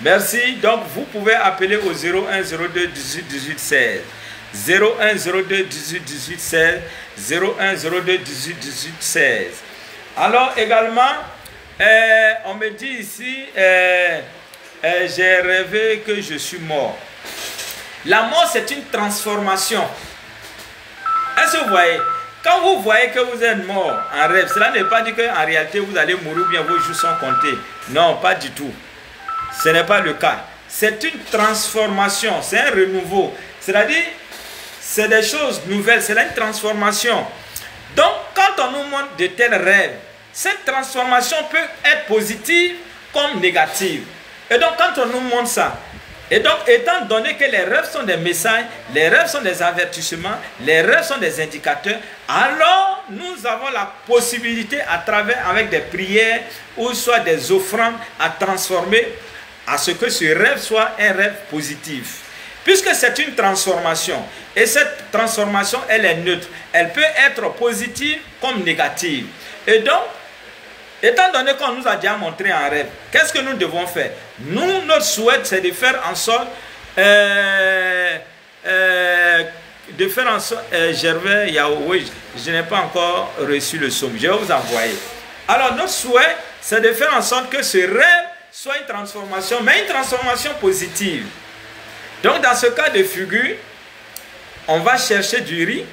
A: Merci. Donc, vous pouvez appeler au 01 02 18 18 16. 01 02 18 18 16. 01 02 18 18 16. Alors, également, on me dit ici, j'ai rêvé que je suis mort. La mort, c'est une transformation. Est-ce que vous voyez? Quand vous voyez que vous êtes mort en rêve, cela ne veut pas dire qu'en réalité vous allez mourir ou bien vos jours sont comptés. Non, pas du tout. Ce n'est pas le cas. C'est une transformation, c'est un renouveau. C'est-à-dire, c'est des choses nouvelles, c'est une transformation. Donc, quand on nous montre de tels rêves, cette transformation peut être positive comme négative. Et donc, quand on nous montre ça, et donc, étant donné que les rêves sont des messages, les rêves sont des avertissements, les rêves sont des indicateurs, alors nous avons la possibilité à travers, avec des prières ou soit des offrandes, à transformer à ce que ce rêve soit un rêve positif. Puisque c'est une transformation, et cette transformation, elle est neutre. Elle peut être positive comme négative. Et donc, étant donné qu'on nous a déjà montré un rêve, qu'est-ce que nous devons faire? Nous, notre souhait, c'est de faire en sorte, Gervais, oui, je n'ai pas encore reçu le somme, je vais vous envoyer. Alors, notre souhait, c'est de faire en sorte que ce rêve soit une transformation, mais une transformation positive. Donc, dans ce cas de figure, on va chercher du riz.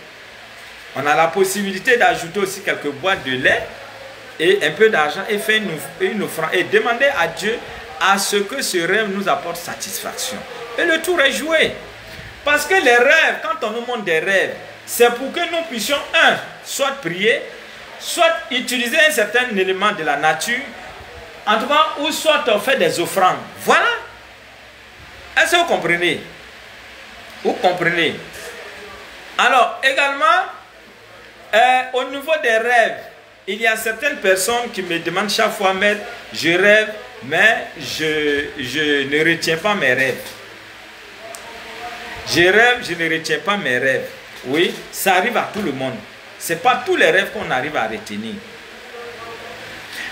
A: On a la possibilité d'ajouter aussi quelques boîtes de lait et un peu d'argent et faire une offrande et demander à Dieu à ce que ce rêve nous apporte satisfaction. Et le tour est joué. Parce que les rêves, quand on nous montre des rêves, c'est pour que nous puissions, soit prier, soit utiliser un certain élément de la nature, en tout cas, ou soit faire des offrandes. Voilà. Est-ce que vous comprenez? Vous comprenez? Alors, également, au niveau des rêves, il y a certaines personnes qui me demandent chaque fois, mais je rêve, mais je ne retiens pas mes rêves. Je rêve, je ne retiens pas mes rêves. Oui, ça arrive à tout le monde. Ce n'est pas tous les rêves qu'on arrive à retenir.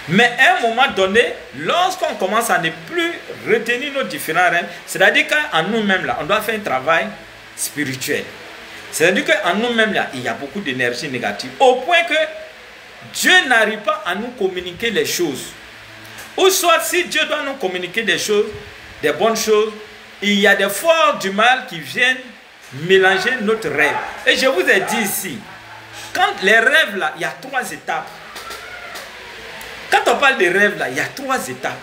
A: Mais à un moment donné, lorsqu'on commence à ne plus retenir nos différents rêves, c'est-à-dire qu'en nous-mêmes, là, on doit faire un travail spirituel. C'est-à-dire qu'en nous-mêmes, là, il y a beaucoup d'énergie négative. Au point que Dieu n'arrive pas à nous communiquer les choses. Ou soit, si Dieu doit nous communiquer des choses, des bonnes choses, il y a des forces du mal qui viennent mélanger notre rêve. Et je vous ai dit ici, quand les rêves, là, il y a 3 étapes. Quand on parle de rêve, là, il y a 3 étapes.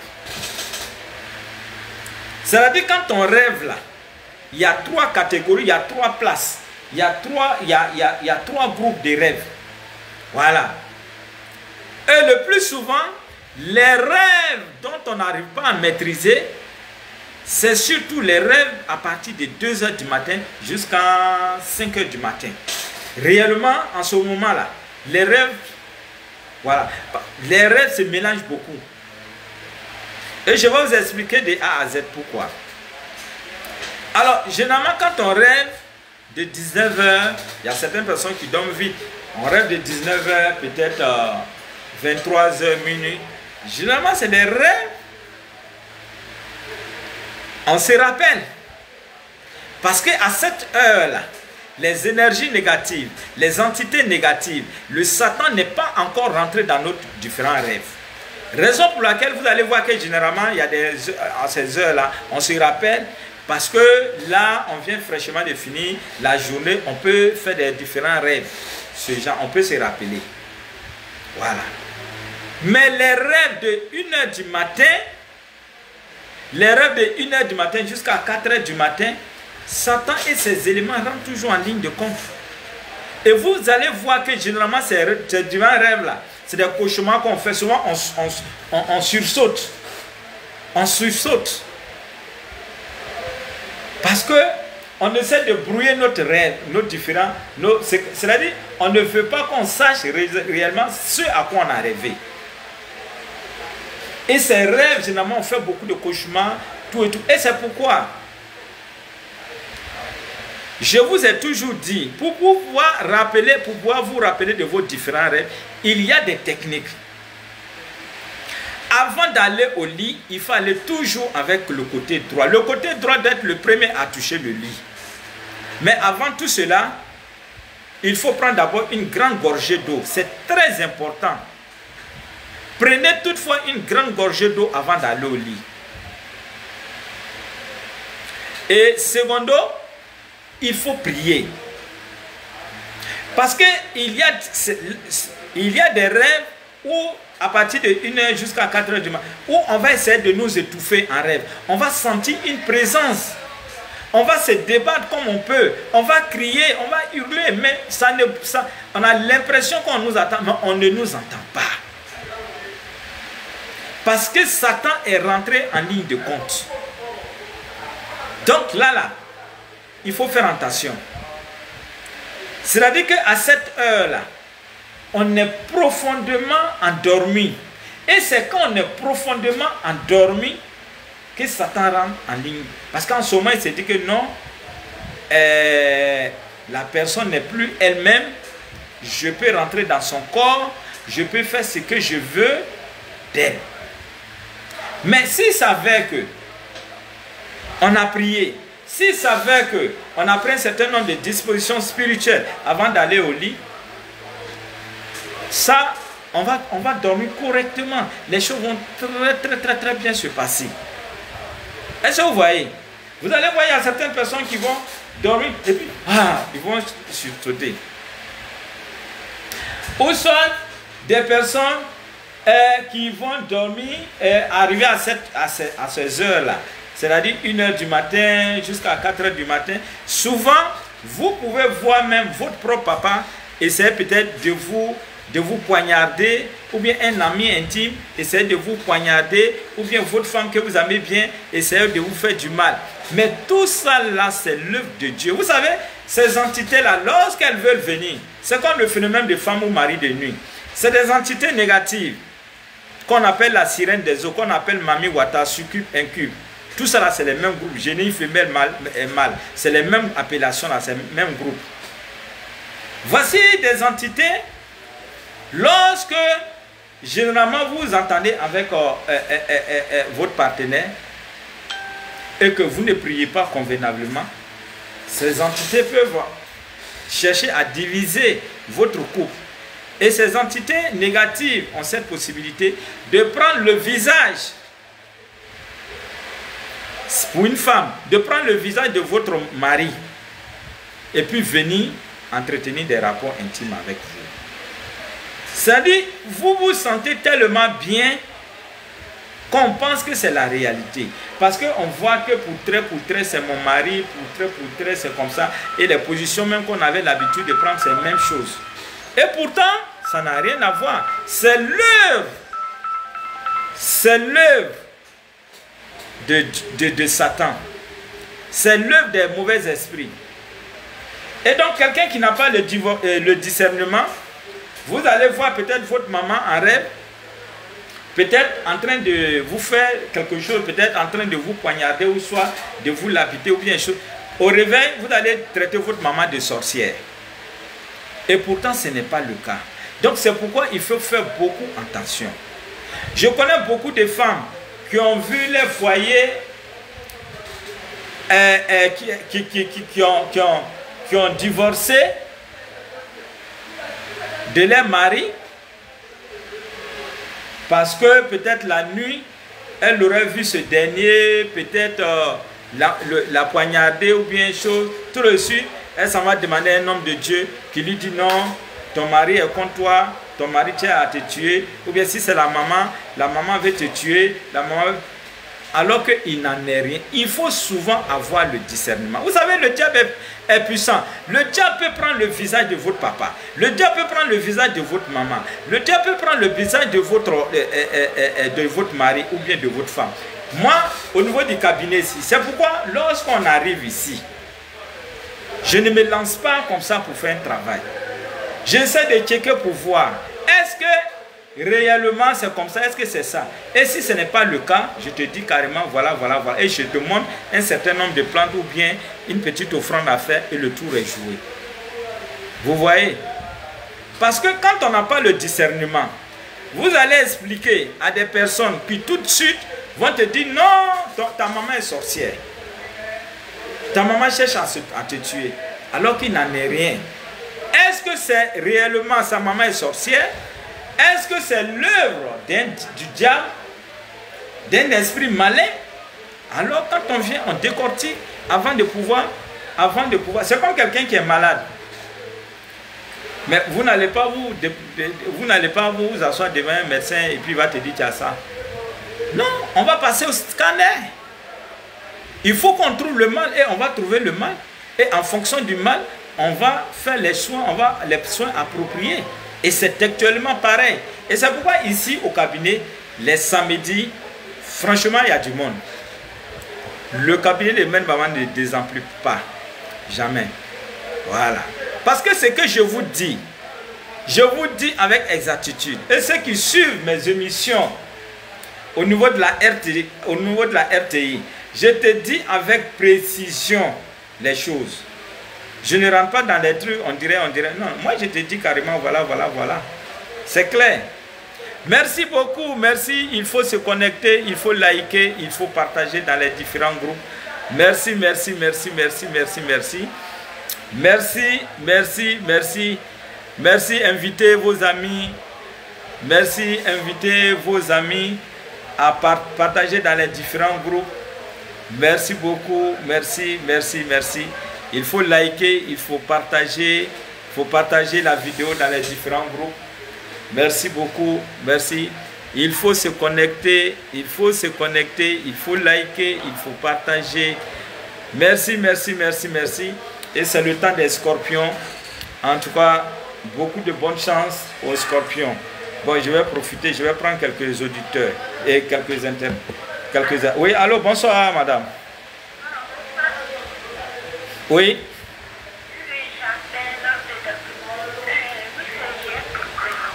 A: C'est-à-dire quand on rêve, là, il y a 3 catégories, il y a 3 places. Il y a 3 groupes de rêves. Voilà. Et le plus souvent, les rêves dont on n'arrive pas à maîtriser, c'est surtout les rêves à partir de 2 h du matin jusqu'à 5 h du matin. Réellement, en ce moment-là, les rêves, voilà, les rêves se mélangent beaucoup. Et je vais vous expliquer de A à Z pourquoi. Alors, généralement, quand on rêve de 19 h, il y a certaines personnes qui dorment vite. On rêve de 19 h, peut-être 23 h, minuit. Généralement, c'est des rêves. On se rappelle. Parce qu'à cette heure-là, les énergies négatives, les entités négatives, le Satan n'est pas encore rentré dans nos différents rêves. Raison pour laquelle vous allez voir que généralement, il y a à ces heures-là, on se rappelle parce que là, on vient fraîchement de finir la journée, on peut faire des différents rêves. Ce genre, on peut se rappeler. Voilà. Mais les rêves de 1 h du matin, les rêves de 1 h du matin jusqu'à 4 h du matin, Satan et ses éléments rentrent toujours en ligne de compte. Et vous allez voir que généralement ces différents rêves-là, c'est des cauchemars qu'on fait. Souvent, on sursaute. On sursaute. Parce que on essaie de brouiller notre rêve, nos différents... C'est-à-dire, on ne veut pas qu'on sache réellement ce à quoi on a rêvé. Et ces rêves, généralement, on fait beaucoup de cauchemars, tout et tout. Et c'est pourquoi je vous ai toujours dit, pour pouvoir vous rappeler de vos différents rêves, il y a des techniques. Avant d'aller au lit, il faut aller toujours avec le côté droit. Le côté droit doit être le premier à toucher le lit. Mais avant tout cela, il faut prendre d'abord une grande gorgée d'eau. C'est très important. Prenez toutefois une grande gorgée d'eau avant d'aller au lit. Et secondo, il faut prier. Parce qu'il y a des rêves où, à partir de 1 h jusqu'à 4 h du matin, où on va essayer de nous étouffer en rêve. On va sentir une présence. On va se débattre comme on peut. On va crier, on va hurler, mais on a l'impression qu'on nous attend, mais on ne nous entend pas. Parce que Satan est rentré en ligne de compte. Donc là, il faut faire attention. C'est-à-dire qu'à cette heure-là, on est profondément endormi. Et c'est quand on est profondément endormi que Satan rentre en ligne. Parce qu'en ce moment, il s'est dit que non, la personne n'est plus elle-même. Je peux rentrer dans son corps, je peux faire ce que je veux d'elle. Mais s'il s'avère que on a prié, s'il s'avère que on a pris un certain nombre de dispositions spirituelles avant d'aller au lit, ça, on va dormir correctement. Les choses vont très bien se passer. Est-ce que vous voyez? Vous allez voir, il y a certaines personnes qui vont dormir et puis, ils vont sursauter. Ou soit des personnes qui vont dormir, arriver à ces heures-là. C'est-à-dire 1h du matin jusqu'à 4h du matin. Souvent, vous pouvez voir même votre propre papa essayer peut-être de vous poignarder, ou bien un ami intime essayer de vous poignarder, ou bien votre femme que vous aimez bien essayer de vous faire du mal. Mais tout ça là, c'est l'œuvre de Dieu. Vous savez, ces entités-là, lorsqu'elles veulent venir, c'est comme le phénomène de femme ou mari de nuit. C'est des entités négatives qu'on appelle la sirène des eaux, qu'on appelle Mami Wata, succube, incube. Tout ça là, c'est les mêmes groupes, génie, femelle, mâle. C'est les mêmes appellations là, c'est les mêmes groupes. Voici des entités, lorsque généralement vous entendez avec votre partenaire et que vous ne priez pas convenablement, ces entités peuvent chercher à diviser votre couple. Et ces entités négatives ont cette possibilité de prendre le visage, pour une femme, de prendre le visage de votre mari et puis venir entretenir des rapports intimes avec vous. C'est-à-dire, vous vous sentez tellement bien qu'on pense que c'est la réalité. Parce qu'on voit que pour très, c'est mon mari, pour très, c'est comme ça. Et les positions même qu'on avait l'habitude de prendre, c'est la même chose. Et pourtant, ça n'a rien à voir. C'est l'œuvre. C'est l'œuvre de Satan. C'est l'œuvre des mauvais esprits. Et donc, quelqu'un qui n'a pas le discernement, vous allez voir peut-être votre maman en rêve, peut-être en train de vous faire quelque chose, peut-être en train de vous poignarder ou soit de vous lapiter ou bien chose. Au réveil, vous allez traiter votre maman de sorcière. Et pourtant, ce n'est pas le cas. Donc, c'est pourquoi il faut faire beaucoup attention. Je connais beaucoup de femmes qui ont vu les foyers qui ont divorcé de leur mari parce que peut-être la nuit, elle aurait vu ce dernier, peut-être la poignarder ou bien chose. Tout de suite, elle s'en va demander à un homme de Dieu qui lui dit non, ton mari est contre toi, ton mari tient à te tuer. Ou bien si c'est la maman veut te tuer, la maman veut... Alors qu'il n'en est rien. Il faut souvent avoir le discernement. Vous savez, le diable est puissant. Le diable peut prendre le visage de votre papa. Le diable peut prendre le visage de votre maman. Le diable peut prendre le visage de votre mari ou bien de votre femme. Moi, au niveau du cabinet ici, c'est pourquoi lorsqu'on arrive ici, je ne me lance pas comme ça pour faire un travail. J'essaie de checker pour voir. Est-ce que réellement c'est comme ça? Est-ce que c'est ça? Et si ce n'est pas le cas, je te dis carrément voilà. Et je te montre un certain nombre de plantes ou bien une petite offrande à faire et le tour est joué. Vous voyez? Parce que quand on n'a pas le discernement, vous allez expliquer à des personnes qui tout de suite vont te dire non, ta maman est sorcière. Ta maman cherche à te tuer. Alors qu'il n'en est rien. Est-ce que c'est réellement sa maman est sorcière? Est-ce que c'est l'œuvre du diable, d'un esprit malin? Alors quand on vient, on décortique avant de pouvoir. C'est comme quelqu'un qui est malade. Mais vous n'allez pas vous asseoir devant un médecin et puis il va te dire tu as ça. Non, on va passer au scanner. Il faut qu'on trouve le mal et on va trouver le mal. Et en fonction du mal, on va faire les soins, les soins appropriés. Et c'est actuellement pareil. Et c'est pourquoi ici au cabinet, les samedis, franchement, il y a du monde. Le cabinet de Maître Baba ne désemplit pas. Jamais. Voilà. Parce que ce que je vous dis avec exactitude. Et ceux qui suivent mes émissions au niveau de la RTI, je te dis avec précision les choses. Je ne rentre pas dans les trucs, on dirait. Non, moi je te dis carrément, voilà. C'est clair. Merci beaucoup, merci. Il faut se connecter, il faut liker, il faut partager dans les différents groupes. Merci. Merci, invitez vos amis. Merci, invitez vos amis à partager dans les différents groupes. Merci beaucoup, merci. Il faut liker, il faut partager la vidéo dans les différents groupes. Merci beaucoup, merci. Il faut se connecter, il faut liker, il faut partager. Merci. Et c'est le temps des scorpions. En tout cas, beaucoup de bonne chance aux scorpions. Bon, je vais profiter, je vais prendre quelques auditeurs et quelques. Oui, allô, bonsoir madame. Oui.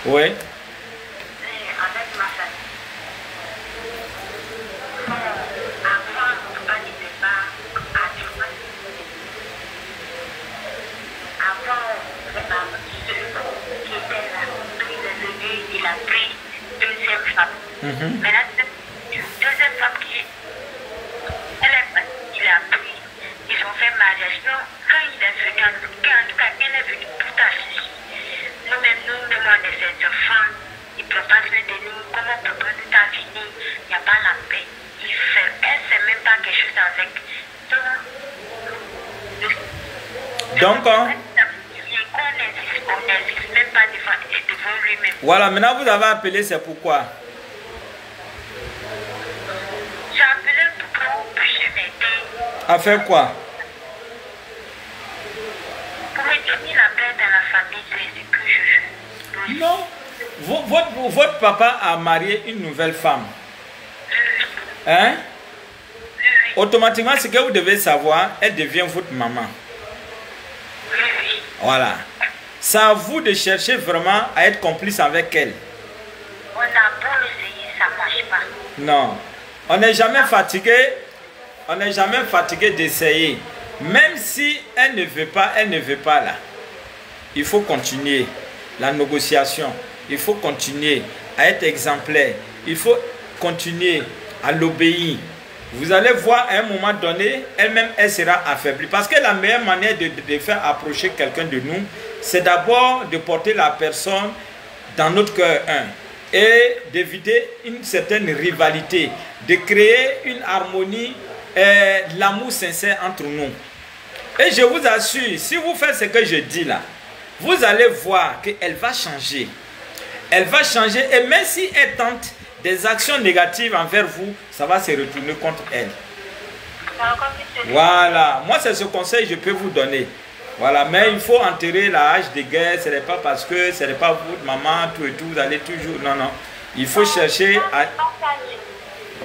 A: Oui.
B: Avec ma famille. Bon, avant, papa n'était pas à Dubaï. Avant, c'est ma soeur qui était là. Il est venu, il a pris deuxième femme. Mais la deuxième femme qui elle est partie, il a pris. Ils ont fait mariage. Non, quand il est venu, en tout cas, elle est venue tout à fait. Nous-mêmes, on est ses enfants, ils ne prennent pas soin de nous. Comment on peut prendre ta fini? Il n'y a pas la paix. Elle ne sait même pas quelque chose avec.
A: Donc,
B: on n'existe même pas devant lui-même.
A: Voilà, maintenant vous avez appelé, c'est pourquoi?
B: J'ai appelé pour je m'aider.
A: À faire quoi?
B: Pour me donner la paix dans la famille, c'est ce que je veux.
A: Non. Votre papa a marié une nouvelle femme. Hein? Automatiquement, ce que vous devez savoir, elle devient votre maman. Voilà. C'est à vous de chercher vraiment à être complice avec elle.
B: On a beau essayer, ça ne marche pas.
A: Non. On n'est jamais fatigué. On n'est jamais fatigué d'essayer. Même si elle ne veut pas là. Il faut continuer la négociation. Il faut continuer à être exemplaire. Il faut continuer à l'obéir. Vous allez voir à un moment donné, elle-même, elle sera affaiblie. Parce que la meilleure manière de faire approcher quelqu'un de nous, c'est d'abord de porter la personne dans notre cœur et d'éviter une certaine rivalité, de créer une harmonie et l'amour sincère entre nous. Et je vous assure, si vous faites ce que je dis là, vous allez voir qu'elle va changer. Elle va changer et même si elle tente des actions négatives envers vous, ça va se retourner contre elle. Voilà, moi c'est ce conseil que je peux vous donner. Voilà, mais il faut enterrer la hache de guerre, ce n'est pas parce que ce n'est pas votre maman, tout et tout, vous allez toujours... Non. Il faut chercher à...
B: De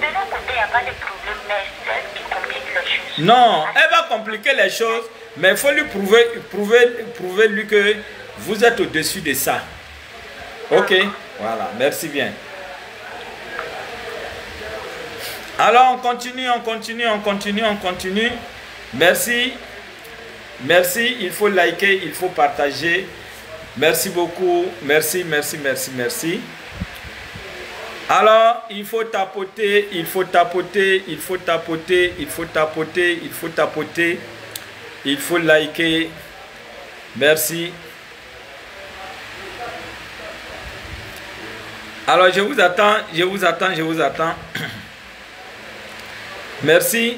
B: l'autre côté, il n'y a pas de problème, mais c'est elle qui complique les choses.
A: Non, elle va compliquer les choses, mais il faut lui prouver lui que vous êtes au-dessus de ça. Ok, voilà, merci bien. Alors on continue. Merci, il faut liker, il faut partager. Merci beaucoup, merci. Alors, il faut tapoter, il faut liker. Merci. Alors, je vous attends. Merci.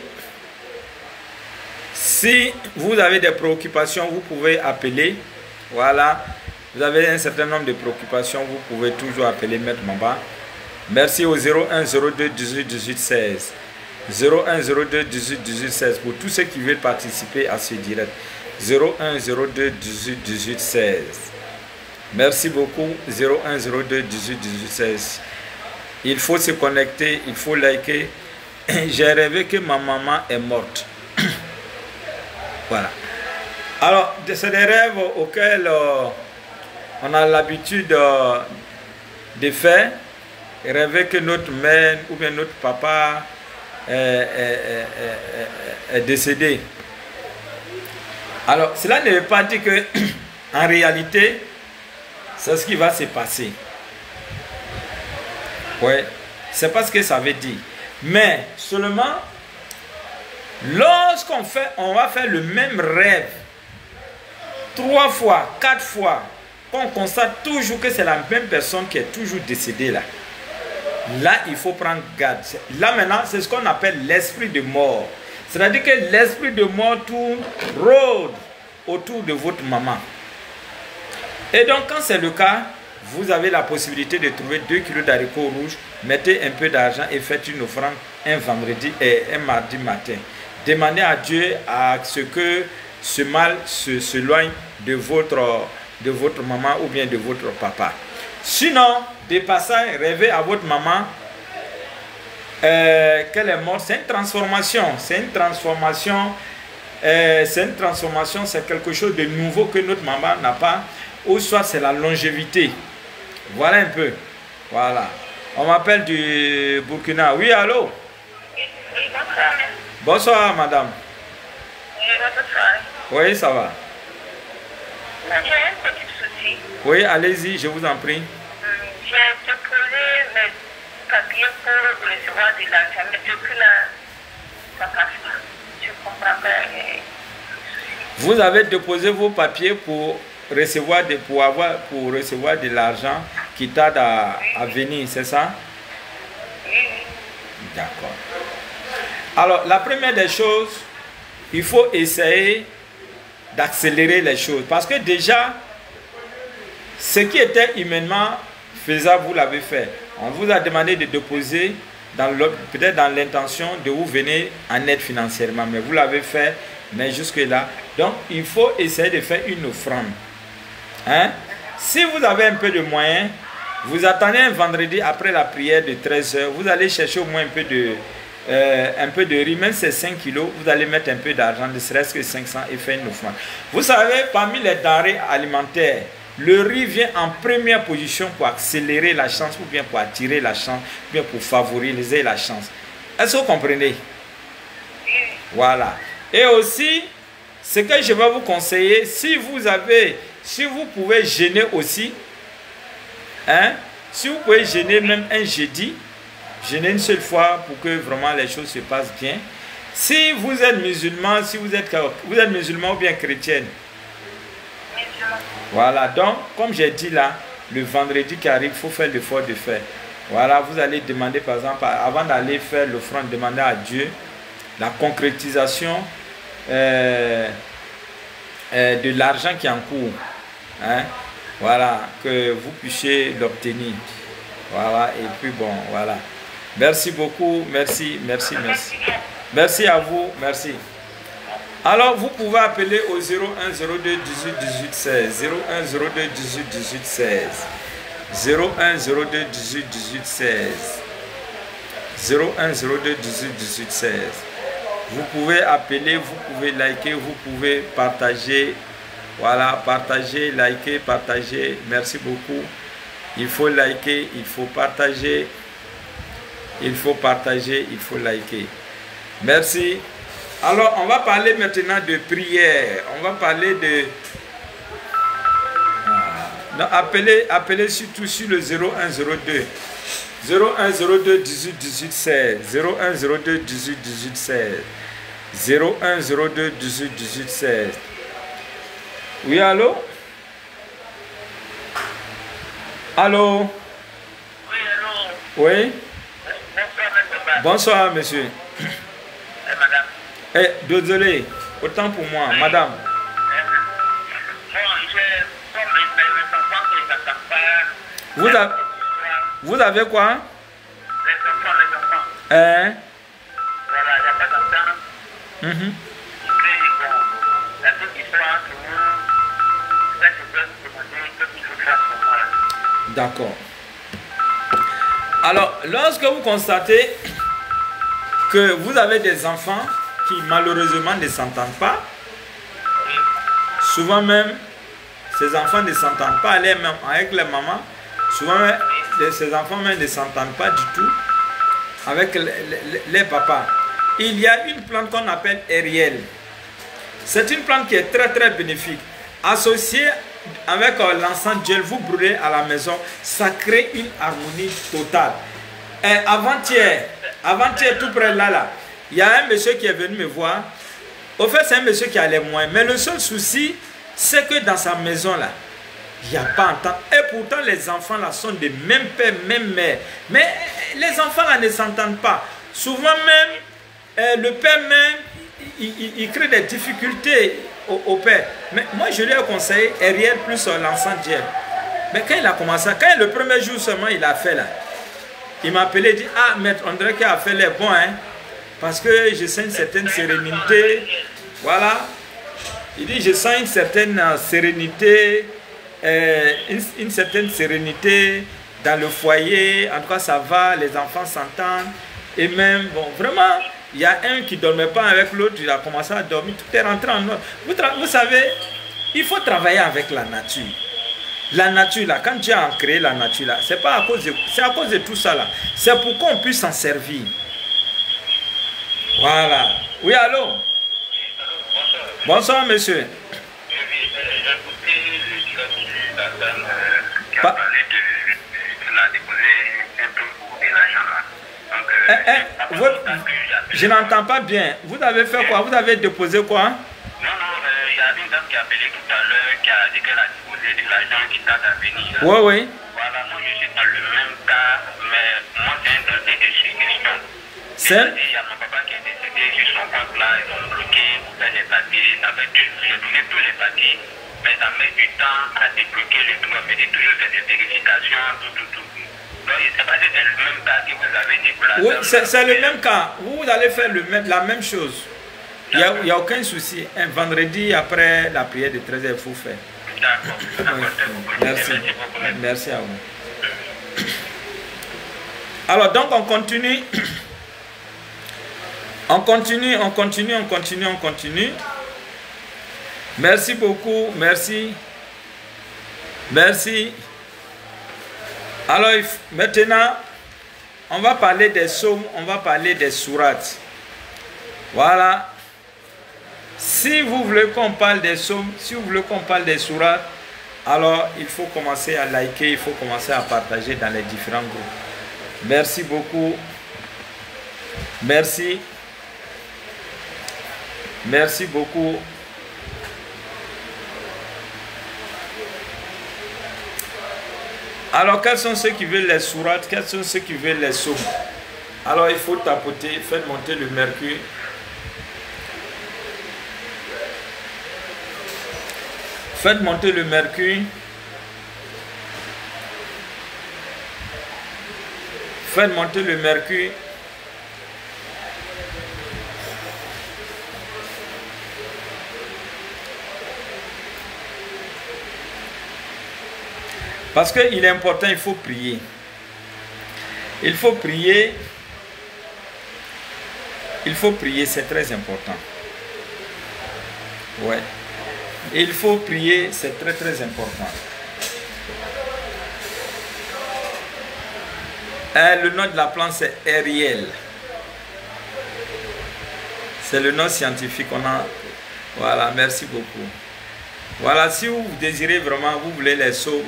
A: Si vous avez des préoccupations, vous pouvez appeler. Voilà. Vous avez un certain nombre de préoccupations, vous pouvez toujours appeler Maître Mamba. Merci au 01 02 18 18 16. 01 02 18 18 16 pour tous ceux qui veulent participer à ce direct. 01 02 18 18 16. Merci beaucoup. 01 02 18 18 16. Il faut se connecter, il faut liker. J'ai rêvé que ma maman est morte. Voilà. Alors, c'est des rêves auxquels on a l'habitude de faire. Rêver que notre mère ou bien notre papa est décédé. Alors, cela ne veut pas dire que, en réalité, c'est ce qui va se passer. Oui, c'est pas ce que ça veut dire. Mais seulement, lorsqu'on va faire le même rêve 3 fois, 4 fois, qu'on constate toujours que c'est la même personne qui est toujours décédée là. Là, il faut prendre garde. Là maintenant, c'est ce qu'on appelle l'esprit de mort. C'est-à-dire que l'esprit de mort tourne, rôde autour de votre maman. Et donc, quand c'est le cas, vous avez la possibilité de trouver 2 kilos d'haricots rouges, mettez un peu d'argent et faites une offrande un vendredi et un mardi matin. Demandez à Dieu à ce que ce mal s'éloigne de votre maman ou bien de votre papa. Sinon, de passage, rêvez à votre maman qu'elle est morte. C'est une transformation. C'est une transformation. C'est quelque chose de nouveau que notre maman n'a pas. Ou soit c'est la longévité. Voilà un peu. Voilà. On m'appelle du Burkina. Oui, allô?
B: Bonsoir.
A: Bonsoir, madame. Oui, ça va.
B: J'ai un petit souci.
A: Oui, allez-y, je vous en prie.
B: J'ai déposé mes papiers pour recevoir de l'argent, mais depuis là, ça passe pas. Je comprends pas les soucis.
A: Vous avez déposé vos papiers pour recevoir de l'argent qui tarde à venir, c'est ça?
B: Oui.
A: D'accord. Alors, la première des choses, il faut essayer d'accélérer les choses. Parce que déjà, ce qui était humainement faisable, vous l'avez fait. On vous a demandé de déposer, peut-être dans l'intention de vous venir en aide financièrement. Mais vous l'avez fait, mais jusque-là. Donc, il faut essayer de faire une offrande. Hein? Si vous avez un peu de moyens, vous attendez un vendredi après la prière de 13 h, vous allez chercher au moins un peu de riz, même si c'est 5 kilos, vous allez mettre un peu d'argent, ne serait-ce que 500 et faire une offrande. Vous savez, parmi les denrées alimentaires, le riz vient en première position pour accélérer la chance, ou bien pour attirer la chance, ou bien pour favoriser la chance. Est-ce que vous comprenez? Voilà. Et aussi, ce que je vais vous conseiller, si vous pouvez jeûner aussi, hein, si vous pouvez jeûner même un jeudi, jeûner une seule fois pour que vraiment les choses se passent bien. Si vous êtes musulman, vous êtes musulman ou bien chrétienne. Voilà, donc comme j'ai dit là, le vendredi qui arrive, il faut faire l'effort de faire. Voilà, vous allez demander par exemple, avant d'aller faire l'offrande, demander à Dieu la concrétisation de l'argent qui est en cours. Hein? Voilà, que vous puissiez l'obtenir. Voilà, et puis bon, voilà. Merci beaucoup, merci. Merci à vous, merci. Alors, vous pouvez appeler au 01 02 18 18 16. 01 02 18 18 16. 01 02 18 18 16. 01 02 18 18 16. Vous pouvez appeler, vous pouvez liker, vous pouvez partager. Voilà, partagez, likez, partagez. Merci beaucoup. Il faut liker, il faut partager. Il faut partager, il faut liker. Merci. Alors, on va parler maintenant de prière. On va parler de... Appelez surtout sur le 0102. 0102 18 18 16. 0102 18 18 16. 0102 18 18 16. Oui, allô? Allô?
B: Oui, allô?
A: Oui?
B: Bonsoir,
A: Bonsoir, monsieur.
B: madame.
A: Désolé, autant pour moi, madame. Vous avez quoi?
B: Les enfants.
A: Hein?
B: Voilà, il n'y a pas d'enfants. La seule histoire que vous, je peux vous demander ce qu'il faut faire pour moi.
A: D'accord. Alors, lorsque vous constatez que vous avez des enfants qui malheureusement ne s'entendent pas, souvent même, ces enfants ne s'entendent pas avec les mamans, souvent ces enfants même ne s'entendent pas du tout avec les papas. Il y a une plante qu'on appelle Ariel. C'est une plante qui est très très bénéfique. Associée avec l'encens gel, vous brûlez à la maison, ça crée une harmonie totale. Et avant-hier, tout près là, il y a un monsieur qui est venu me voir. Au fait, c'est un monsieur qui allait moins. Mais le seul souci, c'est que dans sa maison là, il n'y a pas entente. Et pourtant, les enfants là sont des mêmes pères, même mères. Mais les enfants là ne s'entendent pas. Souvent même, le père même, il crée des difficultés au père. Mais moi, je lui ai conseillé Ariel plus l'encens gel. Mais quand il a commencé, quand le premier jour seulement il a fait là, il m'a appelé et dit, ah, maître André qui a fait les bons, hein, parce que je sens une certaine sérénité. Voilà. Il dit, je sens une certaine sérénité, une certaine sérénité dans le foyer. En tout cas, ça va, les enfants s'entendent. Et même, bon, vraiment, il y a un qui ne dormait pas avec l'autre, il a commencé à dormir, tout est rentré en ordre. Vous savez, il faut travailler avec la nature. La nature là, quand Dieu a créé la nature là, c'est pas à cause de tout ça là. C'est pour qu'on puisse s'en servir. Voilà. Oui, allô? Bonsoir, monsieur. Je n'entends pas bien. Vous avez fait quoi? Vous avez déposé quoi?
B: Non, il y a une dame qui a appelé tout à l'heure, qui a dit qu'elle a déposé de l'argent qui tarde à venir.
A: Oui, oui.
B: Voilà, moi je suis dans le même cas, mais moi c'est un dossier de question.
A: C'est?
B: Il y a mon papa qui est décédé sur son compte là, ils ont bloqué pour faire les papiers. J'ai donné tous les papiers, mais ça met du temps à débloquer le tout. On me dit toujours faire des vérifications, tout. Donc je ne sais pas si c'est le même cas que vous avez dit pour la
A: oui, c'est le même cas. Vous allez faire la même chose. Il n'y a aucun souci. Un vendredi après la prière de 13h, il faut faire.
B: D'accord.
A: Merci. Merci à vous. Alors, donc, on continue. On continue. Merci beaucoup. Merci. Alors, maintenant, on va parler des psaumes, on va parler des sourates. Voilà. Si vous voulez qu'on parle des psaumes, si vous voulez qu'on parle des sourates, alors il faut commencer à liker, il faut commencer à partager dans les différents groupes. Merci beaucoup. Merci beaucoup. Alors, quels sont ceux qui veulent les sourates? Quels sont ceux qui veulent les psaumes? Alors, il faut tapoter, faites monter le mercure. Faites monter le mercure. Faites monter le mercure. Parce qu'il est important, il faut prier. Il faut prier. Il faut prier, c'est très important. Ouais. Il faut prier, c'est très très important. Le nom de la plante, c'est Ariel. C'est le nom scientifique. Voilà, merci beaucoup. Voilà, si vous désirez vraiment, vous voulez les sauts,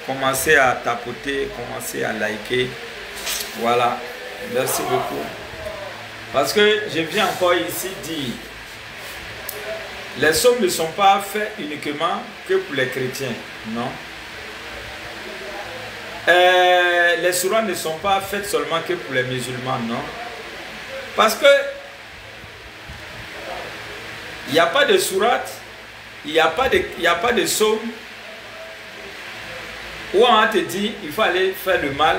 A: commencez à tapoter, commencez à liker. Voilà, merci beaucoup. Parce que je viens encore ici dire, les psaumes ne sont pas faits uniquement que pour les chrétiens, non. Les sourates ne sont pas faites seulement que pour les musulmans, non. Parce que il n'y a pas de sourate, il n'y a pas de psaume où on te dit il faut aller faire le mal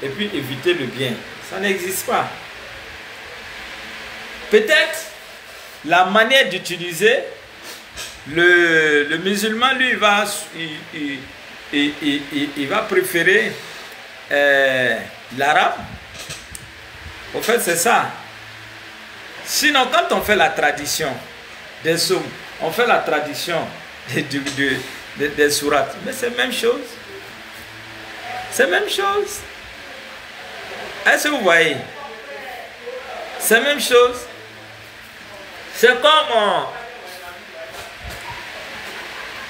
A: et puis éviter le bien. Ça n'existe pas. Peut-être la manière d'utiliser, le musulman, lui, il va préférer l'arabe. Au fait, c'est ça. Sinon, quand on fait la tradition des psaumes, on fait la tradition des sourates, mais c'est la même chose. C'est la même chose. Est-ce que vous voyez? C'est la même chose. C'est comme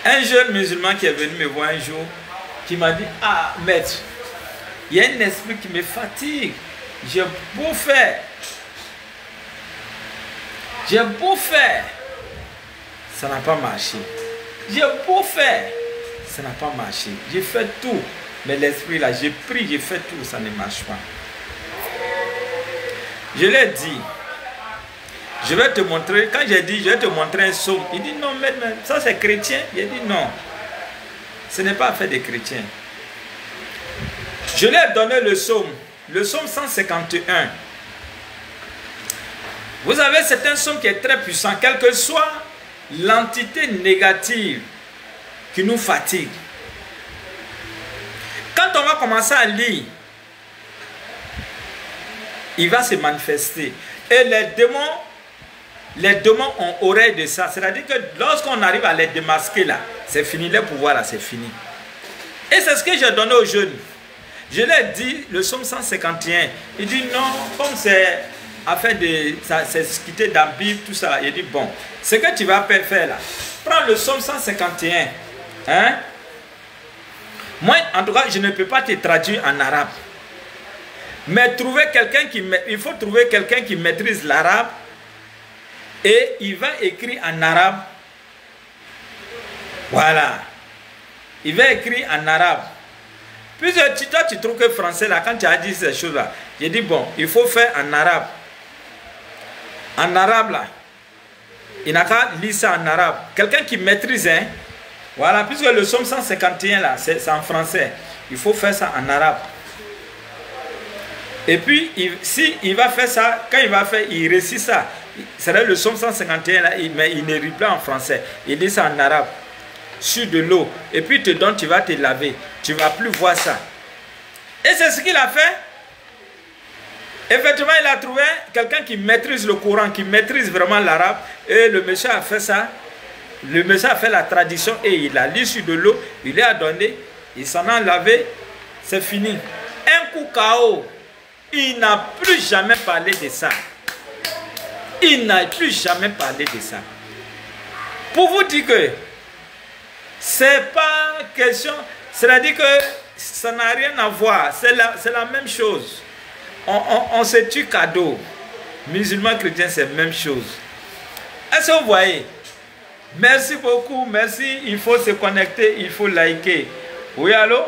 A: un jeune musulman qui est venu me voir un jour, qui m'a dit, ah maître, il y a un esprit qui me fatigue. J'ai beau faire. J'ai beau faire. Ça n'a pas marché. J'ai beau faire. Ça n'a pas marché. J'ai fait tout. Mais l'esprit là, j'ai pris, j'ai fait tout. Ça ne marche pas. Je l'ai dit. Je vais te montrer. Quand j'ai dit, je vais te montrer un psaume. Il dit non, mais ça c'est chrétien. J'ai dit non. Ce n'est pas fait des chrétiens. Je lui ai donné le psaume. Le psaume 151. Vous savez, c'est un psaume qui est très puissant, quelle que soit l'entité négative qui nous fatigue. Quand on va commencer à lire, il va se manifester. Et les démons ont oreille de ça. C'est-à-dire que lorsqu'on arrive à les démasquer là, c'est fini, les pouvoirs là, c'est fini. Et c'est ce que j'ai donné aux jeunes. Je l'ai dit, le psaume 151, il dit non, comme c'est affaire de, c'est quitter dans la Bible, tout ça. Il dit bon, ce que tu vas faire là, prends le psaume 151, hein? Moi, en tout cas, je ne peux pas te traduire en arabe. Mais trouver quelqu'un il faut trouver quelqu'un qui maîtrise l'arabe et il va écrire en arabe. Voilà. Il va écrire en arabe. Puis toi, tu trouves que français, là, quand tu as dit ces choses-là, j'ai dit, bon, il faut faire en arabe. En arabe, là, il n'a qu'à lire ça en arabe. Quelqu'un qui maîtrise, hein. Voilà, puisque le psaume 151, là, c'est en français. Il faut faire ça en arabe. Et puis, si il va faire ça, quand il va faire, il récite ça. C'est le psaume 151, là, mais il ne rit pas en français. Il dit ça en arabe. Sur de l'eau. Et puis, il te donne, tu vas te laver. Tu ne vas plus voir ça. Et c'est ce qu'il a fait. Effectivement, il a trouvé quelqu'un qui maîtrise le Coran, qui maîtrise vraiment l'arabe. Et le monsieur a fait ça. Le monsieur a fait la tradition et il a lu sur de l'eau. Il lui a donné. Il s'en a lavé. C'est fini. Un coup KO. Il n'a plus jamais parlé de ça. Il n'a plus jamais parlé de ça. Pour vous dire que c'est pas question, c'est-à-dire que ça n'a rien à voir, c'est la même chose. On se tue cadeau. Musulmans, chrétiens, c'est la même chose. Est-ce que vous voyez? Merci beaucoup, merci. Il faut se connecter, il faut liker. Oui, allô?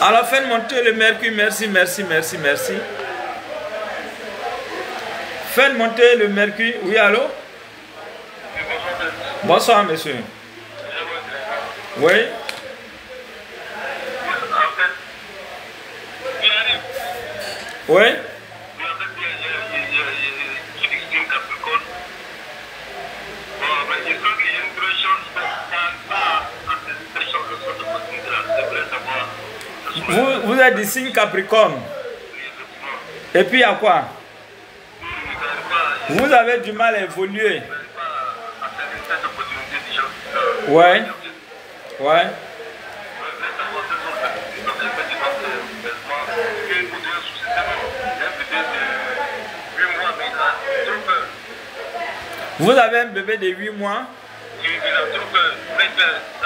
A: Alors, faites monter le mercure, merci, merci, merci, merci. Faites monter le mercure, oui, allô? Bonsoir, monsieur. Oui. Oui. Vous êtes du signe Capricorne. Et puis à quoi? Vous avez du mal à évoluer. Ouais. Ouais. Vous avez un bébé de 8 mois?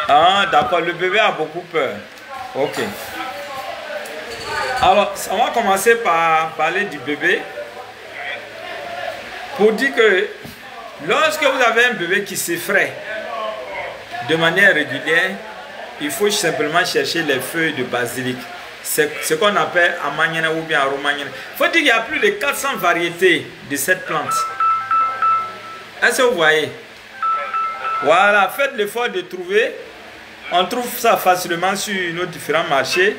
A: Ah, d'accord. Le bébé a beaucoup peur. Ok. Alors, on va commencer par parler du bébé. Pour dire que lorsque vous avez un bébé qui s'effraie de manière régulière, il faut simplement chercher les feuilles de basilic. C'est ce qu'on appelle amaniana ou bien aromaniana. Il faut dire qu'il y a plus de 400 variétés de cette plante. Est-ce que vous voyez? Voilà, faites l'effort de trouver. On trouve ça facilement sur nos différents marchés.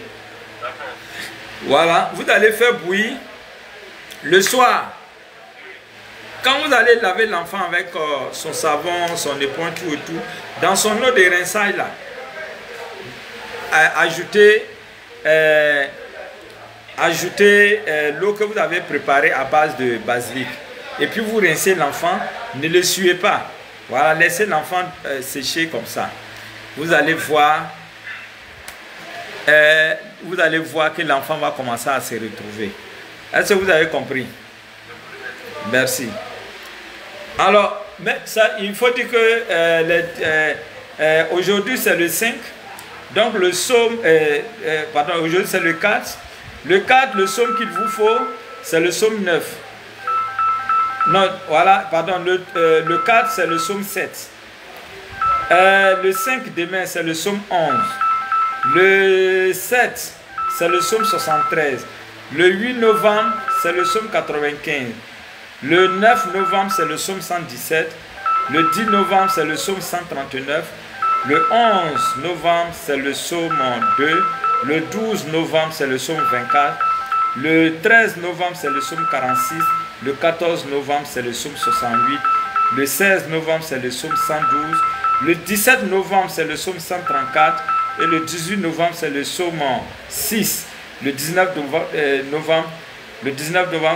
A: Voilà, vous allez faire bouillir le soir. Quand vous allez laver l'enfant avec son savon, son éponge, tout et tout, dans son eau de rinçage là, ajoutez ajoutez l'eau que vous avez préparée à base de basilic. Et puis vous rincez l'enfant, ne le suez pas. Voilà, laissez l'enfant sécher comme ça. Vous allez voir que l'enfant va commencer à se retrouver. Est-ce que vous avez compris? Merci. Alors, mais ça, il faut dire que aujourd'hui c'est le 5. Donc le psaume, pardon, aujourd'hui c'est le 4. Le 4, le psaume qu'il vous faut, c'est le psaume 9. Non, voilà, pardon, le 4 c'est le psaume 7. Le 5 demain c'est le psaume 11. Le 7 c'est le psaume 73. Le 8 novembre c'est le psaume 95. Le 9 novembre c'est le psaume 117. Le 10 novembre c'est le psaume 139. Le 11 novembre c'est le psaume 2. Le 12 novembre c'est le psaume 24. Le 13 novembre c'est le psaume 46. Le 14 novembre c'est le psaume 68. Le 16 novembre c'est le psaume 112. Le 17 novembre c'est le psaume 134. Et le 18 novembre c'est le psaume 6. Le 19 novembre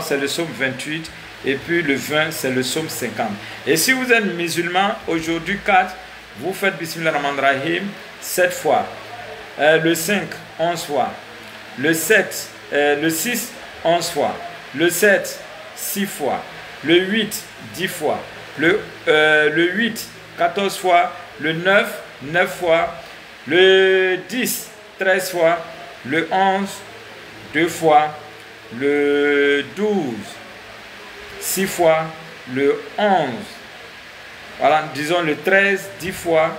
A: c'est le psaume 28. Et puis le 20 c'est le psaume 50. Et si vous êtes musulman, aujourd'hui 4, vous faites Bismillahirrahmanirrahim 7 fois. Le 5, 11 fois. Le 7, le 6, 11 fois. Le 7, 6 fois. Le 8, 10 fois. Le 8, 14 fois. Le 9, 9 fois. Le 10, 13 fois. Le 11, 2 fois. Le 12, 6 fois. Le 11, voilà, disons le 13, 10 fois.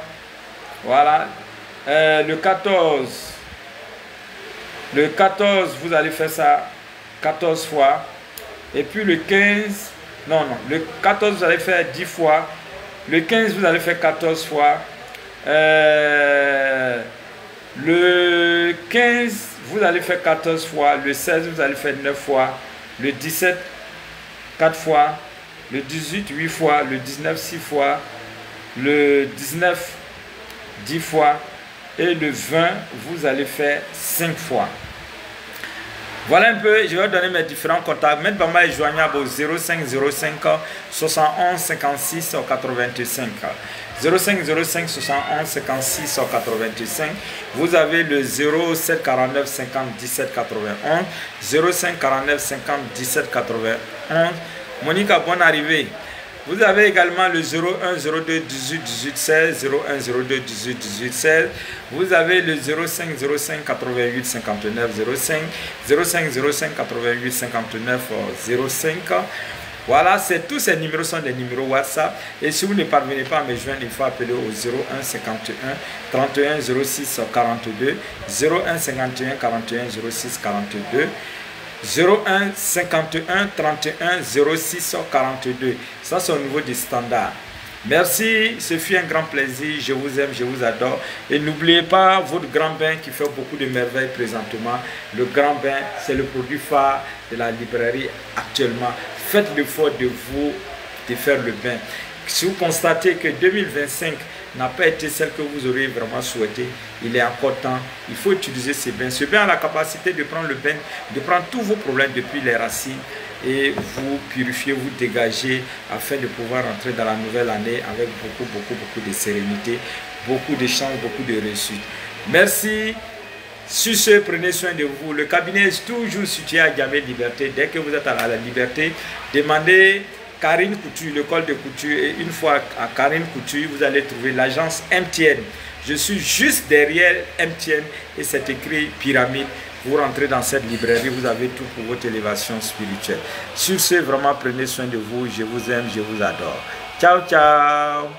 A: Voilà. Le 14, vous allez faire ça 14 fois. Et puis le 15, non, le 14, vous allez faire 10 fois. Le 15, vous allez faire 14 fois. Le 15, vous allez faire 14 fois. Le 16, vous allez faire 9 fois. Le 17, 4 fois. Le 18, 8 fois. Le 19, 6 fois. Le 19, 10 fois. Et le 20, vous allez faire 5 fois. Voilà un peu, je vais donner mes différents contacts. Maître Bamba est joignable au 05 05 71 56 85. 05 05 71 56 85. Vous avez le 07 49 50 17 91. 05 49 50 17 91. Monica, bonne arrivée. Vous avez également le 01 02 18 18 16, 01 02 18 18 16. Vous avez le 05 05 88 59 05, 05 05 88 59 05. Voilà, tous ces numéros sont des numéros WhatsApp. Et si vous ne parvenez pas à me joindre, il faut appeler au 01 51 31 06 42, 01 51 41 06 42. 01 51 31 06 42. Ça, c'est au niveau du standard. Merci, ce fut un grand plaisir. Je vous aime, je vous adore. Et n'oubliez pas votre grand bain qui fait beaucoup de merveilles présentement. Le grand bain, c'est le produit phare de la librairie actuellement. Faites l'effort de faire le bain. Si vous constatez que 2025 n'a pas été celle que vous auriez vraiment souhaité, il est encore temps, il faut utiliser ces bains. Ce bain a la capacité de prendre le bain, de prendre tous vos problèmes depuis les racines et vous purifier, vous dégager afin de pouvoir entrer dans la nouvelle année avec beaucoup de sérénité, beaucoup de chance, beaucoup de réussite. Merci. Sur ce, prenez soin de vous. Le cabinet est toujours situé à Diamé Liberté. Dès que vous êtes à la Liberté, demandez Karine Couture, le col de couture, et une fois à Karine Couture, vous allez trouver l'agence MTN. Je suis juste derrière MTN et c'est écrit pyramide. Vous rentrez dans cette librairie, vous avez tout pour votre élévation spirituelle. Sur ce, vraiment prenez soin de vous, je vous aime, je vous adore. Ciao, ciao.